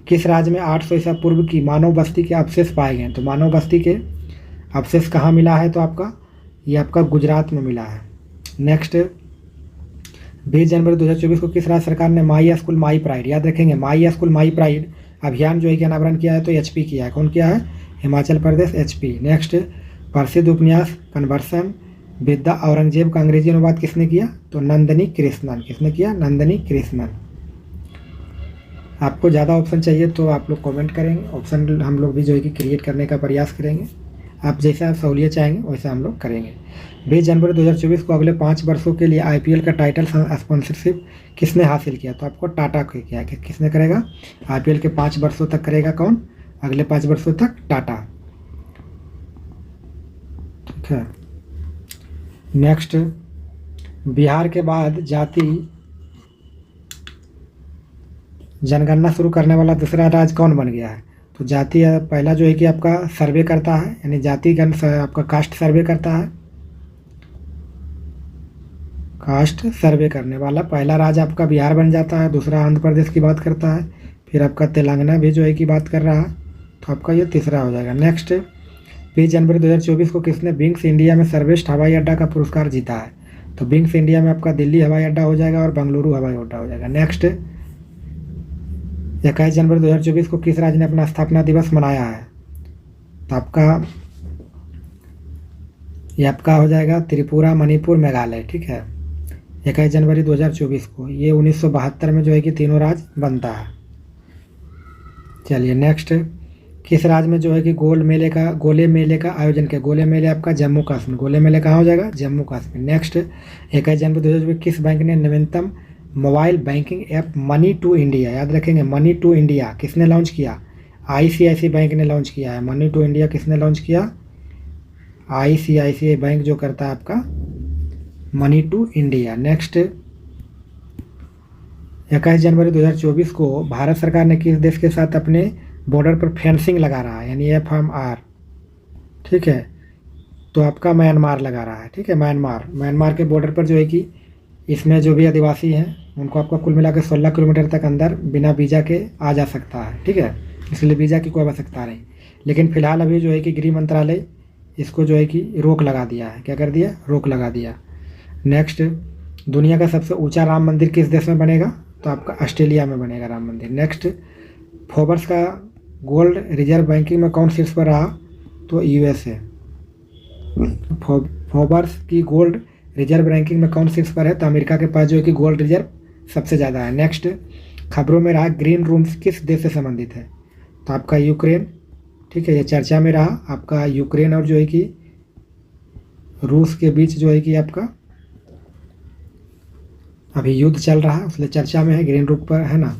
किस राज्य में 800 ईसा पूर्व की मानव बस्ती के अवशेष पाए गए? तो मानव बस्ती के अवशेष कहाँ मिला है? तो आपका ये आपका गुजरात में मिला है। नेक्स्ट 20 जनवरी 2024 को किस राज्य सरकार ने माई स्कूल माई प्राइड, याद रखेंगे माई स्कूल माई प्राइड अभियान जो है कि अनावरण किया है? तो HP किया है। कौन किया है? हिमाचल प्रदेश HP। नेक्स्ट प्रसिद्ध उपन्यास कन्वर्सन विद्या औरंगजेब का अंग्रेजी अनुवाद किसने किया? तो नंदिनी कृष्णन। किसने किया? नंदिनी कृष्णन। आपको ज़्यादा ऑप्शन चाहिए तो आप लोग कमेंट करेंगे, ऑप्शन हम लोग भी जो है कि क्रिएट करने का प्रयास करेंगे। आप जैसा आप सहूलियत चाहेंगे वैसा हम लोग करेंगे। 20 जनवरी 2024 को अगले 5 वर्षों के लिए IPL का टाइटल स्पॉन्सरशिप किसने हासिल किया? तो आपको टाटा को किया है। किसने करेगा? IPL के 5 वर्षों तक करेगा कौन? अगले 5 वर्षों तक टाटा। ठीक है, नेक्स्ट बिहार के बाद जाति जनगणना शुरू करने वाला दूसरा राज्य कौन बन गया है? तो जाति पहला जो है कि आपका सर्वे करता है, यानी जाति का आपका कास्ट सर्वे करता है। कास्ट सर्वे करने वाला पहला राज्य आपका बिहार बन जाता है, दूसरा आंध्र प्रदेश की बात करता है, फिर आपका तेलंगाना भी जो है कि बात कर रहा है, तो आपका ये तीसरा हो जाएगा। नेक्स्ट, 20 जनवरी 2024 को किसने विंग्स इंडिया में सर्वश्रेष्ठ हवाई अड्डा का पुरस्कार जीता है? तो विंग्स इंडिया में आपका दिल्ली हवाई अड्डा हो जाएगा और बेंगलुरु हवाई अड्डा हो जाएगा। नेक्स्ट, 21 जनवरी 2024 को किस राज्य ने अपना स्थापना दिवस मनाया है? तो ये आपका हो जाएगा त्रिपुरा, मणिपुर, मेघालय। ठीक है, 21 जनवरी 2024 को। ये 1972 में जो है कि तीनों राज्य बनता है। चलिए नेक्स्ट, किस राज्य में जो है कि गोले मेले का आयोजन किया? गोले मेले आपका जम्मू कश्मीर। गोले मेले कहाँ हो जाएगा? जम्मू कश्मीर। नेक्स्ट, 21 जनवरी 2024 किस बैंक ने नवीनतम mobile banking app money to India, याद रखेंगे, मनी टू इंडिया किसने लॉन्च किया? ICICI बैंक ने लॉन्च किया है। मनी टू इंडिया किसने लॉन्च किया? ICICI बैंक जो करता है आपका मनी टू इंडिया। नेक्स्ट, 21 जनवरी 2024 को भारत सरकार ने किस देश के साथ अपने बॉर्डर पर फेंसिंग लगा रहा है, यानी FMR? ठीक है, तो आपका म्यांमार लगा रहा है। ठीक है, म्यांमार के बॉर्डर पर जो है कि इसमें जो भी आदिवासी हैं उनको आपका कुल मिलाकर 16 किलोमीटर तक अंदर बिना वीज़ा के आ जा सकता है। ठीक है, इसलिए वीज़ा की कोई आवश्यकता नहीं। लेकिन फ़िलहाल अभी जो है कि गृह मंत्रालय इसको जो है कि रोक लगा दिया है। क्या कर दिया? रोक लगा दिया। नेक्स्ट, दुनिया का सबसे ऊंचा राम मंदिर किस देश में बनेगा? तो आपका ऑस्ट्रेलिया में बनेगा राम मंदिर। नेक्स्ट, फोर्ब्स का गोल्ड रिजर्व बैंकिंग में कौन शीर्ष पर रहा? तो USA। फोर्ब्स की गोल्ड रिजर्व रैंकिंग में कौन शीर्ष पर है? तो अमेरिका के पास जो है कि गोल्ड रिजर्व सबसे ज़्यादा है। नेक्स्ट, खबरों में रहा ग्रीन रूम्स किस देश से संबंधित है? तो आपका यूक्रेन। ठीक है, ये चर्चा में रहा आपका यूक्रेन और जो है कि रूस के बीच जो है कि आपका अभी युद्ध चल रहा है, इसलिए चर्चा में है, ग्रीन रूम पर है ना।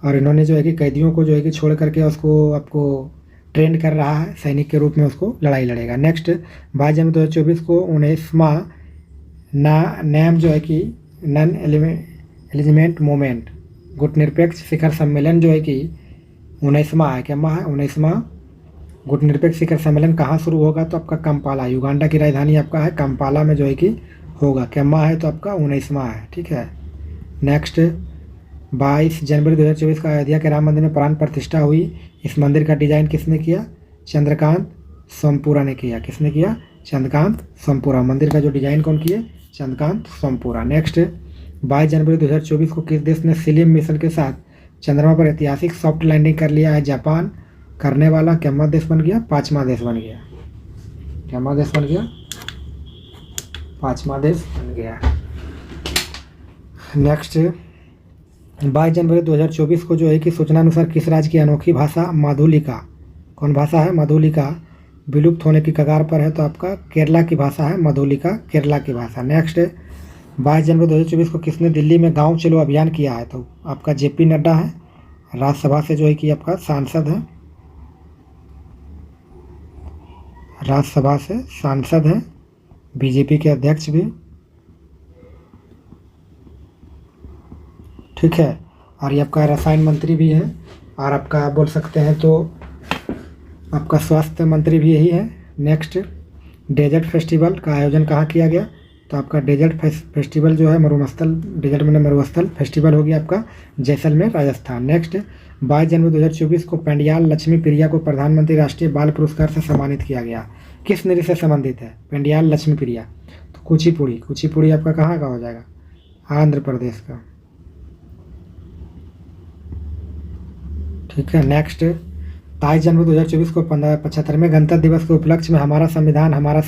और इन्होंने जो है कि कैदियों को जो है कि छोड़ करके उसको आपको ट्रेंड कर रहा है, सैनिक के रूप में उसको लड़ाई लड़ेगा। नेक्स्ट, 22 जनवरी 2024 को 19वां नाम जो है कि नॉन एलिजिमेंट मूवमेंट गुटनिरपेक्ष शिखर सम्मेलन जो है कि 19वां है। क्या माह है? 19वां गुटनिरपेक्ष शिखर सम्मेलन कहाँ शुरू होगा? तो आपका कंपाला, युगांडा की राजधानी आपका है कंपाला में जो है कि होगा। क्या माह है? तो आपका 19वां है। ठीक है, नेक्स्ट, 22 जनवरी 2024 का अयोध्या के राम मंदिर में प्राण प्रतिष्ठा हुई। इस मंदिर का डिजाइन किसने किया? चंद्रकांत सोमपुरा ने किया। किसने किया? चंद्रकांत सोमपुरा। मंदिर का जो डिजाइन कौन किए? चंद्रकांत सोमपुरा। नेक्स्ट, 22 जनवरी 2024 को किस देश ने सिलिम मिशन के साथ चंद्रमा पर ऐतिहासिक सॉफ्ट लैंडिंग कर लिया है? जापान। करने वाला क्या देश बन गया? 5वां देश बन गया। क्या देश बन गया? 5वां देश बन गया। नेक्स्ट, 22 जनवरी 2024 को जो है कि सूचना अनुसार किस राज्य की अनोखी भाषा माधुलिका, कौन भाषा है? माधुलिका विलुप्त होने की कगार पर है? तो आपका केरला की भाषा है माधुलिका, केरला की भाषा। नेक्स्ट, 22 जनवरी 2024 को किसने दिल्ली में गांव चलो अभियान किया है? तो आपका JP नड्डा है, राज्यसभा से जो है कि आपका सांसद है, राज्यसभा से सांसद हैं, BJP के अध्यक्ष भी। ठीक है, और ये आपका रसायन मंत्री भी है, और आपका बोल सकते हैं तो आपका स्वास्थ्य मंत्री भी यही है। नेक्स्ट, डेजर्ट फेस्टिवल का आयोजन कहाँ किया गया? तो आपका डेजर्ट फेस्टिवल जो है मरुस्थल, डेजर्ट में मरुस्थल फेस्टिवल हो गया आपका जैसलमेर, राजस्थान। नेक्स्ट, 22 जनवरी 2024 को पेंडियाल लक्ष्मी प्रिया को प्रधानमंत्री राष्ट्रीय बाल पुरस्कार से सम्मानित किया गया। किस नृत्य से संबंधित है पेंडियाल लक्ष्मी प्रिया? तो कुचिपुड़ी आपका कहाँ का हो जाएगा? आंध्र प्रदेश का। ठीक है, नेक्स्ट, 22 जनवरी 2024 को 75वें गणतंत्र दिवस के उपलक्ष्य में हमारा संविधान हमारा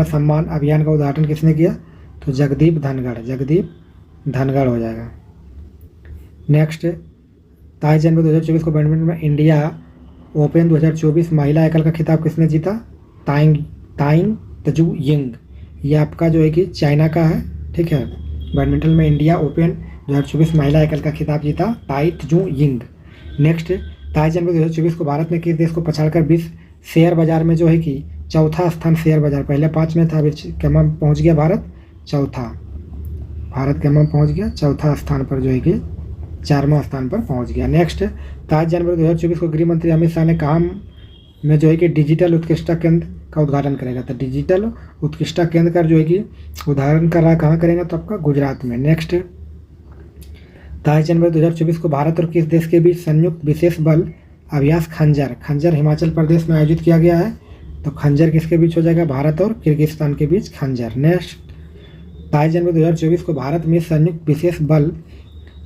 सम्मान अभियान का उद्घाटन किसने किया? तो जगदीप धनखड़ हो जाएगा। नेक्स्ट, 22 जनवरी 2024 को बैडमिंटन में इंडिया ओपन 2024 महिला एकल का खिताब किसने जीता? ताइंग तजू यिंग। ये आपका जो है कि चाइना का है। ठीक है, बैडमिंटन में इंडिया ओपन 2024 महिला एकल का खिताब जीता ताई तजू यिंग। नेक्स्ट, 22 जनवरी 2024 को भारत ने किस देश को पछाड़कर विश्व शेयर बाजार में जो है कि चौथा स्थान, शेयर बाजार पहले 5 में था, अभी क्या पहुँच गया भारत? चौथा। भारत क्या पहुँच गया? चौथा स्थान पर जो है कि 4वां स्थान पर पहुंच गया। नेक्स्ट, 7 जनवरी 2024 को गृह मंत्री अमित शाह ने कहा में जो है कि डिजिटल उत्कृष्टता केंद्र का उद्घाटन करेगा। तो डिजिटल उत्कृष्टता केंद्र का जो है कि उदाहरण कर रहा कहाँ करेंगे, तो आपका गुजरात में। नेक्स्ट, 23 जनवरी 2024 को भारत और किस देश के बीच संयुक्त विशेष बल अभ्यास खंजर हिमाचल प्रदेश में आयोजित किया गया है। तो खंजर किसके बीच हो जाएगा, भारत और किर्गिस्तान के बीच खंजर। नेक्स्ट, 22 जनवरी 2024 को भारत में संयुक्त विशेष बल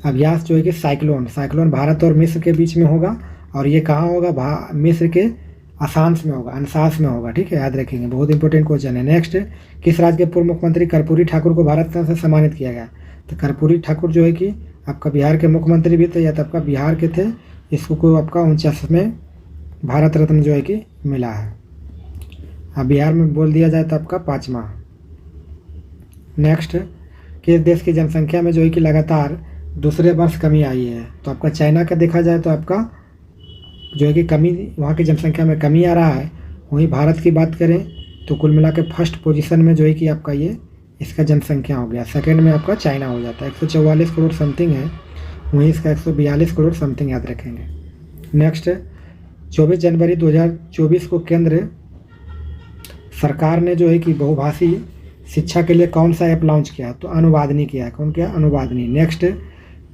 अभ्यास जो है कि साइक्लोन भारत और मिस्र के बीच में होगा, और ये कहाँ होगा, मिस्र के असांस में होगा, अनसास में होगा। ठीक है, याद रखेंगे, बहुत इंपॉर्टेंट क्वेश्चन है। नेक्स्ट, किस राज्य के पूर्व मुख्यमंत्री कर्पूरी ठाकुर को भारत रत्न से सम्मानित किया गया। तो कर्पूरी ठाकुर जो है कि आपका बिहार के मुख्यमंत्री भी थे, या तो आपका बिहार के थे, इसको को आपका 49वें भारत रत्न जो है कि मिला है। अब बिहार में बोल दिया जाए तो आपका 5वां। नेक्स्ट, किस देश की जनसंख्या में जो है कि लगातार दूसरे वर्ष कमी आई है। तो आपका चाइना का देखा जाए तो आपका जो है कि कमी, वहाँ की जनसंख्या में कमी आ रहा है। वहीं भारत की बात करें तो कुल मिला के फर्स्ट पोजीशन में जो है कि आपका ये इसका जनसंख्या हो गया। सेकंड में आपका चाइना हो जाता है, 144 करोड़ समथिंग है, वहीं इसका 142 करोड़ समथिंग, याद रखेंगे। नेक्स्ट, 24 जनवरी 2024 को केंद्र सरकार ने जो है कि बहुभाषी शिक्षा के लिए कौन सा ऐप लॉन्च किया। तो अनुवादनी किया। कौन किया, अनुवादनी। नेक्स्ट,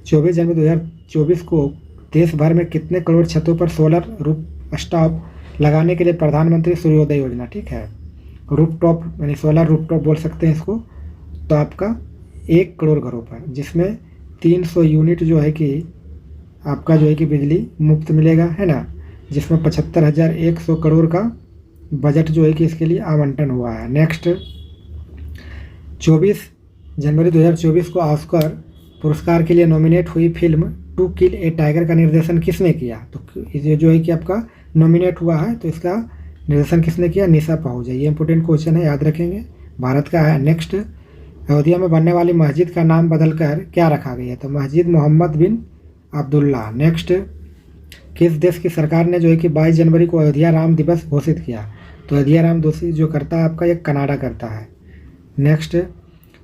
24 जनवरी 2024 को देश भर में कितने करोड़ छतों पर सोलर रूफ स्टॉप लगाने के लिए प्रधानमंत्री सूर्योदय योजना, ठीक है, रूफटॉप यानी सोलर रूफटॉप बोल सकते हैं इसको, तो आपका 1 करोड़ घरों पर, जिसमें 300 यूनिट जो है कि आपका जो है कि बिजली मुफ्त मिलेगा, है ना, जिसमें 75,100 करोड़ का बजट जो है कि इसके लिए आवंटन हुआ है। नेक्स्ट, 24 जनवरी 2024 को ऑस्कर पुरस्कार के लिए नॉमिनेट हुई film To Kill a Tiger का निर्देशन किसने किया। तो ये जो है कि आपका नॉमिनेट हुआ है, तो इसका निर्देशन किसने किया, निशा पाहुजा। ये इंपॉर्टेंट क्वेश्चन है, याद रखेंगे, भारत का है। नेक्स्ट, अयोध्या में बनने वाली मस्जिद का नाम बदलकर क्या रखा गया है। तो मस्जिद मोहम्मद बिन अब्दुल्ला। नेक्स्ट, किस देश की सरकार ने जो है कि 22 जनवरी को अयोध्या राम दिवस घोषित किया। तो अयोध्या राम दिवस जो करता है आपका, ये कनाडा करता है। नेक्स्ट,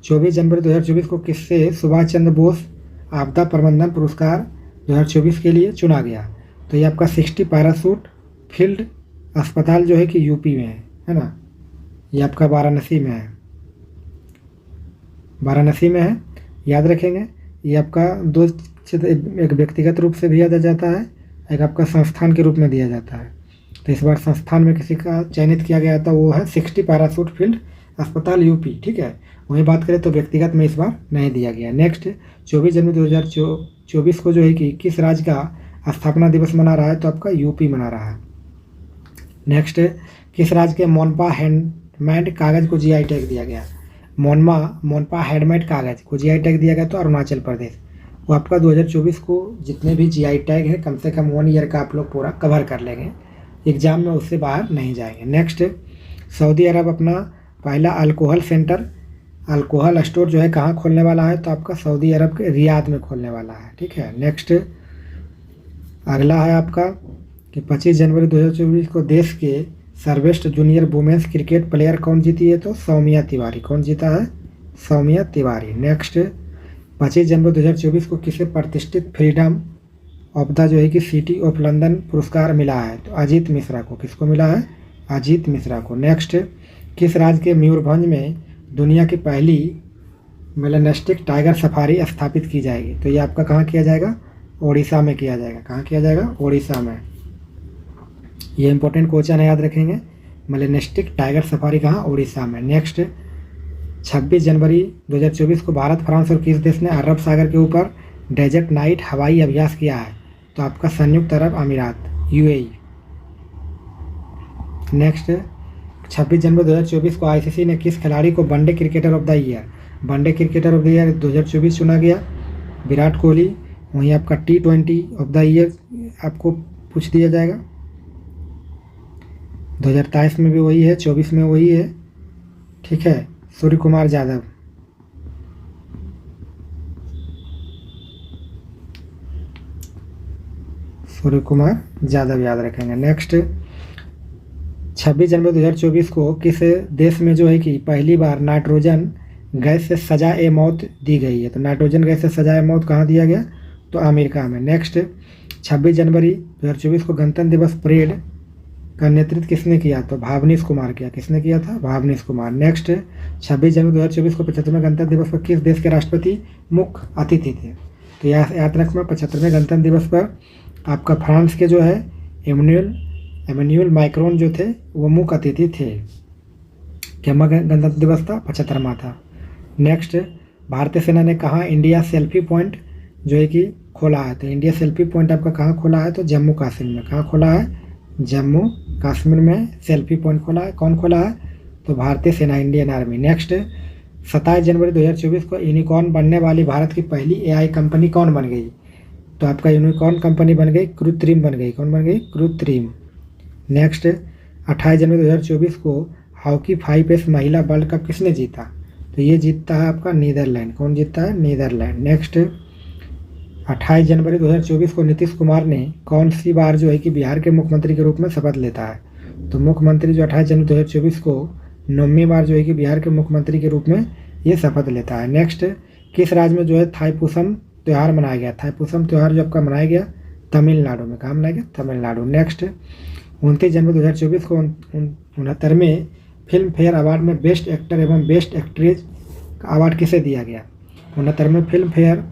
24 जनवरी 2024 को किससे सुभाष चंद्र बोस आपदा प्रबंधन पुरस्कार 2024 के लिए चुना गया। तो ये आपका 60 पैराशूट फील्ड अस्पताल जो है कि यूपी में है ना, ये आपका वाराणसी में है, वाराणसी में है, याद रखेंगे। ये आपका दो, एक व्यक्तिगत रूप से दिया जाता है, एक आपका संस्थान के रूप में दिया जाता है। तो इस बार संस्थान में किसी का चयनित किया गया था, वो है 60 पैराशूट फील्ड अस्पताल यूपी, ठीक है। वहीं बात करें तो व्यक्तिगत में इस बार नहीं दिया गया। नेक्स्ट, 24 जनवरी 2024 को जो है कि किस राज्य का स्थापना दिवस मना रहा है। तो आपका यूपी मना रहा है। नेक्स्ट, किस राज्य के मोनपा हैंडमेड कागज़ को जीआई टैग दिया गया। मोनपा हैंडमेड कागज़ को जीआई टैग दिया गया तो अरुणाचल प्रदेश। वो आपका 2024 को जितने भी जीआई टैग है कम से कम 1 ईयर का आप लोग पूरा कवर कर लेंगे, एग्जाम में उससे बाहर नहीं जाएंगे। नेक्स्ट, सऊदी अरब अपना पहला अल्कोहल स्टोर जो है कहाँ खोलने वाला है। तो आपका सऊदी अरब के रियाद में खोलने वाला है, ठीक है। नेक्स्ट, अगला है आपका कि 25 जनवरी 2024 को देश के सर्वश्रेष्ठ जूनियर वुमेन्स क्रिकेट प्लेयर कौन जीती है। तो सौम्या तिवारी। कौन जीता है, सौम्या तिवारी। नेक्स्ट, 25 जनवरी 2024 को किसे प्रतिष्ठित फ्रीडम ऑफ द जो है कि सिटी ऑफ लंदन पुरस्कार मिला है। तो अजीत मिश्रा को। किसको मिला है, अजीत मिश्रा को। नेक्स्ट, किस राज्य के मयूरभंज में दुनिया की पहली मेलेनेस्टिक टाइगर सफारी स्थापित की जाएगी। तो ये आपका कहाँ किया जाएगा, ओडिशा में किया जाएगा। कहाँ किया जाएगा, ओडिशा में। ये इंपॉर्टेंट क्वेश्चन है, याद रखेंगे, मेलेनेस्टिक टाइगर सफारी कहाँ, ओडिशा में। नेक्स्ट, 26 जनवरी 2024 को भारत, फ्रांस और किस देश ने अरब सागर के ऊपर डेजर्ट नाइट हवाई अभ्यास किया है। तो आपका संयुक्त अरब अमीरात, यूएई। नेक्स्ट, 26 जनवरी 2024 को आईसीसी ने किस खिलाड़ी को one day cricketer of the year 2024 चुना गया। विराट कोहली। वहीं आपका T20 ऑफ द ईयर आपको पूछ दिया जाएगा। 2023 में भी वही है, 24 में वही है, ठीक है, सूर्य कुमार यादव। सूर्य कुमार यादव, याद रखेंगे। नेक्स्ट, 26 जनवरी 2024 को किस देश में जो है कि पहली बार नाइट्रोजन गैस से सजा ए मौत दी गई है। तो नाइट्रोजन गैस से सजा ए मौत कहाँ दिया गया, तो अमेरिका में। नेक्स्ट 26 जनवरी 2024 को गणतंत्र दिवस परेड का नेतृत्व किसने किया? तो भावनीश कुमार किया। किसने किया था? भावनीश कुमार। नेक्स्ट 26 जनवरी 2024 को 75वें गणतंत्र दिवस पर किस देश के राष्ट्रपति मुख्य अतिथि थे? तो याद रखना 75वें गणतंत्र दिवस पर आपका फ्रांस के जो है एमेन्युअल मैक्रोन जो थे वो मुख्य अतिथि थे। क्या गणतंत्र दिवस था? 75वां था। नेक्स्ट भारतीय सेना ने कहाँ इंडिया सेल्फी पॉइंट जो है कि खोला है? तो इंडिया सेल्फी पॉइंट आपका कहाँ खोला है? तो जम्मू कश्मीर में। कहाँ खोला है? जम्मू कश्मीर में सेल्फी पॉइंट खोला है। कौन खोला है? तो भारतीय सेना, इंडियन आर्मी। नेक्स्ट 27 जनवरी 2024 को यूनिकॉर्न बनने वाली भारत की पहली एआई कंपनी कौन बन गई? तो आपका यूनिकॉर्न कंपनी बन गई कृत्रिम बन गई। कौन बन गई? कृत्रिम। नेक्स्ट 28 जनवरी 2024 को हॉकी 5S महिला वर्ल्ड कप किसने जीता? तो ये जीतता है आपका नीदरलैंड। कौन जीतता है? नीदरलैंड। नेक्स्ट 28 जनवरी 2024 को नीतीश कुमार ने कौन सी बार जो है कि बिहार के मुख्यमंत्री के रूप में शपथ लेता है? तो मुख्यमंत्री जो 28 जनवरी 2024 को 9वीं बार जो है कि बिहार के मुख्यमंत्री के रूप में ये शपथ लेता है। नेक्स्ट किस राज्य में जो है थाईपुसम त्यौहार मनाया गया? थाईपुसम त्यौहार जो आपका मनाया गया तमिलनाडु में। कहाँ मनाया गया? तमिलनाडु। नेक्स्ट 29 जनवरी 2024 को 69वें फिल्म फेयर अवार्ड में बेस्ट एक्टर एवं बेस्ट एक्ट्रेस का अवार्ड किसे दिया गया? 69वें फिल्म फेयर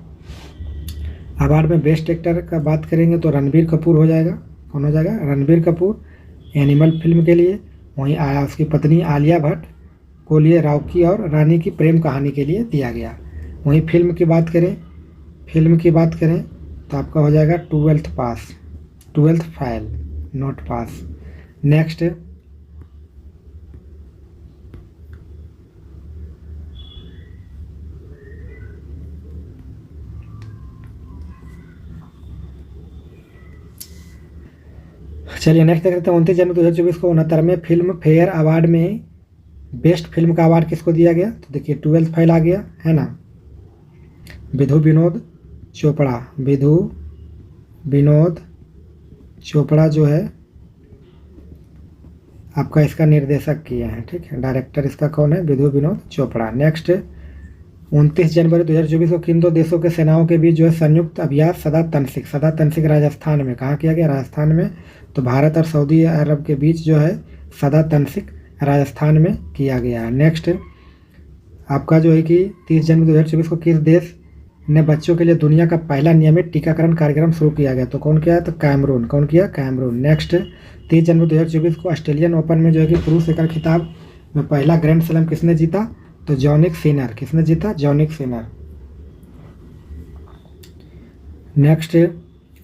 अवार्ड में बेस्ट एक्टर का बात करेंगे तो रणबीर कपूर हो जाएगा। कौन हो जाएगा? रणबीर कपूर, एनिमल फिल्म के लिए। वहीं उसकी पत्नी आलिया भट्ट को लिए रॉकी और रानी की प्रेम कहानी के लिए दिया गया। वहीं फिल्म की बात करें तो आपका हो जाएगा 12th fail, not pass. Next चलिए नेक्स्ट देखते हैं 29 जनवरी 2024 को 69वें फिल्म फेयर अवार्ड में बेस्ट फिल्म का अवार्ड किसको दिया गया? तो देखिए 12th फेल आ गया है ना, विधु विनोद चोपड़ा जो है आपका इसका निर्देशक किया है। ठीक है, डायरेक्टर इसका कौन है? विधु विनोद चोपड़ा। नेक्स्ट 29 जनवरी 2024 को किन दो देशों के सेनाओं के बीच जो है संयुक्त अभ्यास सदा तनसिक राजस्थान में। कहाँ किया गया? राजस्थान में। तो भारत और सऊदी अरब के बीच जो है सदा तनसिक राजस्थान में किया गया है। नेक्स्ट आपका जो है कि 30 जनवरी 2024 को किस देश ने बच्चों के लिए दुनिया का पहला नियमित टीकाकरण कार्यक्रम शुरू किया गया? तो कौन किया? तो कैमरून। कौन किया? कैमरून। नेक्स्ट 30 जनवरी 2024 को ऑस्ट्रेलियन ओपन में जो है कि पुरुष एकल खिताब में पहला ग्रैंड स्लैम किसने जीता? तो जॉनिक सिनर। किसने जीता? जॉनिक सिनर। नेक्स्ट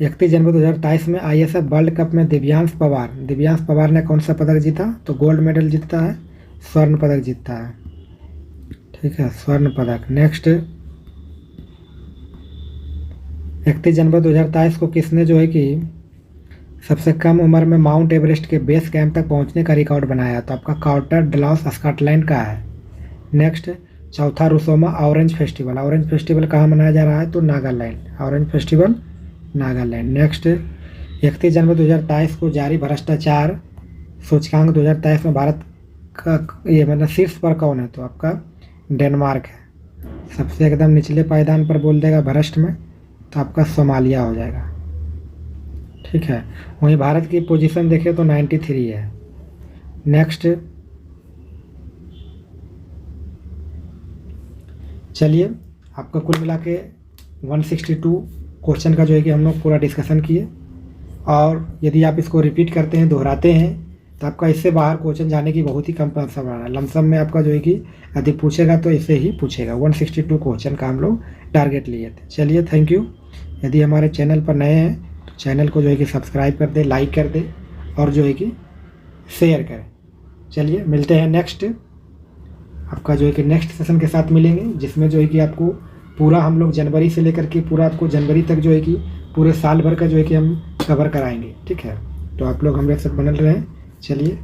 31 जनवरी 2023 में ISF वर्ल्ड कप में दिव्यांश पवार ने कौन सा पदक जीता? तो गोल्ड मेडल जीतता है, स्वर्ण पदक जीतता है। ठीक है, स्वर्ण पदक। नेक्स्ट 31 जनवरी 2023 को किसने जो है कि सबसे कम उम्र में माउंट एवरेस्ट के बेस कैंप तक पहुंचने का रिकॉर्ड बनाया? तो आपका कार्टर डलास स्कॉटलैंड का है। नेक्स्ट चौथा रुसोमा ऑरेंज फेस्टिवल कहाँ मनाया जा रहा है? तो Nagaland. Orange festival Nagaland. Next 31 जनवरी 2023 को जारी भ्रष्टाचार सूचकांक 2023 में भारत का ये मतलब शीर्ष पर कौन है? तो आपका डेनमार्क है। सबसे एकदम निचले पायदान पर बोल देगा भ्रष्ट में तो आपका सोमालिया हो जाएगा। ठीक है, वहीं भारत की पोजीशन देखें तो 93 है। नेक्स्ट चलिए आपका कुल मिला के 162 क्वेश्चन का जो है कि हम लोग पूरा डिस्कशन किए, और यदि आप इसको रिपीट करते हैं, दोहराते हैं, तो आपका इससे बाहर क्वेश्चन जाने की बहुत ही कम संभावना है। लमसम में आपका जो है कि यदि पूछेगा तो इससे ही पूछेगा। 162 क्वेश्चन का हम लोग टारगेट लिए थे। चलिए थैंक यू। यदि हमारे चैनल पर नए हैं तो चैनल को जो है कि सब्सक्राइब कर दे, लाइक कर दे और जो है कि शेयर करें। चलिए मिलते हैं नेक्स्ट आपका जो है कि नेक्स्ट सेशन के साथ मिलेंगे, जिसमें जो है कि आपको पूरा हम लोग जनवरी से लेकर के पूरा आपको जनवरी तक जो है कि पूरे साल भर का जो है कि हम कवर कराएंगे। ठीक है, तो आप लोग हमारे साथ बने रहें। चलिए।